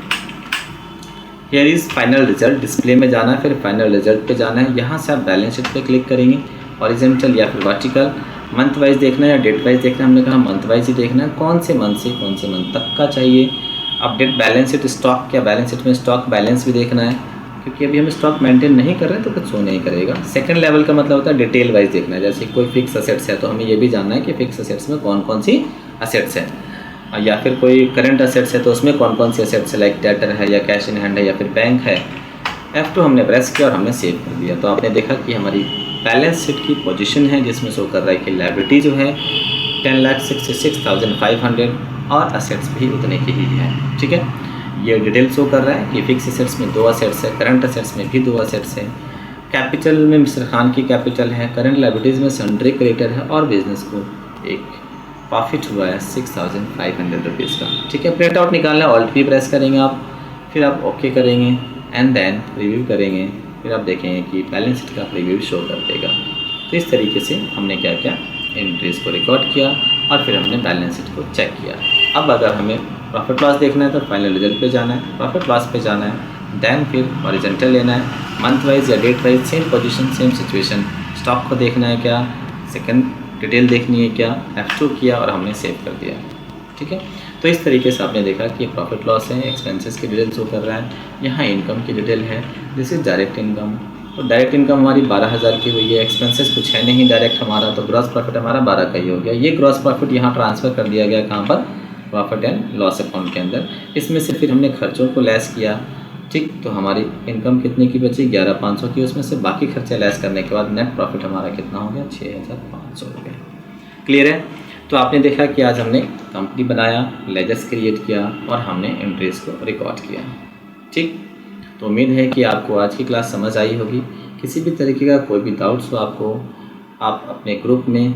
Here is final result, display में जाना है, फिर फाइनल रिजल्ट पे जाना है। यहाँ से आप बैलेंस शीट पे क्लिक करेंगे, हॉरिजॉन्टल या फिर वर्टिकल। मंथ वाइज देखना है या डेट वाइज देखना है, हमने कहा मंथ वाइज ही देखना है। कौन से मंथ से कौन से मंथ तक का चाहिए। अपडेट बैलेंस शीट स्टॉक, क्या बैलेंस शीट में स्टॉक बैलेंस भी देखना है, क्योंकि अभी हम स्टॉक मेंटेन नहीं कर रहे हैं तो कुछ शो नहीं करेगा। सेकंड लेवल का मतलब होता है डिटेल वाइज देखना है। जैसे कोई फिक्स असेट्स है तो हमें ये भी जानना है कि फिक्स असेट्स में कौन कौन सी असेट्स हैं, या फिर कोई करंट असेट्स है तो उसमें कौन कौन सी असेट्स है, लाइक डेटर है या कैश इन हैंड है या फिर बैंक है। F2 हमने प्रेस किया और हमने सेव कर दिया। तो आपने देखा कि हमारी बैलेंस शीट की पोजीशन है जिसमें शो कर रहा है कि लायबिलिटी जो है 10,66,500 और असेट्स भी उतने की ही है। ठीक है। ये डिटेल शो कर रहा है कि फिक्स असेट्स में 2 असेट्स है, करंट असेट्स में भी 2 असेट्स है, कैपिटल में मिस्टर खान की कैपिटल है, करंट लायबिलिटीज़ में सन्ड्री क्रेडिटर है और बिजनेस को एक प्रॉफिट हुआ है 6,500 रुपीज़ का। ठीक है। प्रिंट आउट निकालना है, Alt+P प्रेस करेंगे आप, फिर आप ओके करेंगे एंड देन रिव्यू करेंगे, फिर आप देखेंगे कि बैलेंस शीट का रिव्यू शो कर देगा। तो इस तरीके से हमने क्या किया, एंट्रीज़ को रिकॉर्ड किया और फिर हमने बैलेंस शीट को चेक किया। अब अगर हमें प्रॉफिट लॉस देखना है तो फाइनल रिजल्ट पे जाना है, प्रॉफिट लॉस पे जाना है, देन फिर हॉरिजॉन्टल लेना है, month wise or date wise, same position same situation. Stock को देखना है क्या, सेकंड डिटेल देखनी है क्या, F2 किया और हमने सेव कर दिया। ठीक है। तो इस तरीके से आपने देखा कि प्रॉफिट लॉस है, एक्सपेंसेस की डिटेल शो कर रहा है, यहाँ इनकम की डिटेल है, दिस इज डायरेक्ट इनकम। तो डायरेक्ट इनकम हमारी 12,000 की हुई है, एक्सपेंसेस कुछ है नहीं डायरेक्ट हमारा, तो ग्रॉस प्रॉफिट हमारा 12 का ही हो गया। ये ग्रॉस प्रॉफिट यहाँ ट्रांसफ़र कर दिया गया कहाँ पर, प्रॉफिट एंड लॉस अकाउंट के अंदर। इसमें से फिर हमने खर्चों को लेस किया। ठीक। तो हमारी इनकम कितने की बची, 11,500 की, उसमें से बाकी खर्चे लेस करने के बाद नेट प्रॉफिट हमारा कितना हो गया, 6,500 हो गया। क्लियर है। तो आपने देखा कि आज हमने कंपनी बनाया, लेजर्स क्रिएट किया और हमने एंट्रीज़ को रिकॉर्ड किया। ठीक। तो उम्मीद है कि आपको आज की क्लास समझ आई होगी। किसी भी तरीके का कोई भी डाउट्स हो आपको, आप अपने ग्रुप में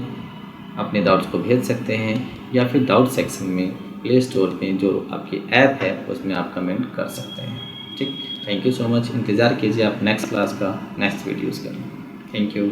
अपने डाउट्स को भेज सकते हैं या फिर डाउट सेक्शन में प्ले स्टोर में जो आपकी ऐप है उसमें आप कमेंट कर सकते हैं। ठीक। Thank you so much. इंतज़ार कीजिए आप नेक्स्ट क्लास का, नेक्स्ट वीडियोज़ का। Thank you.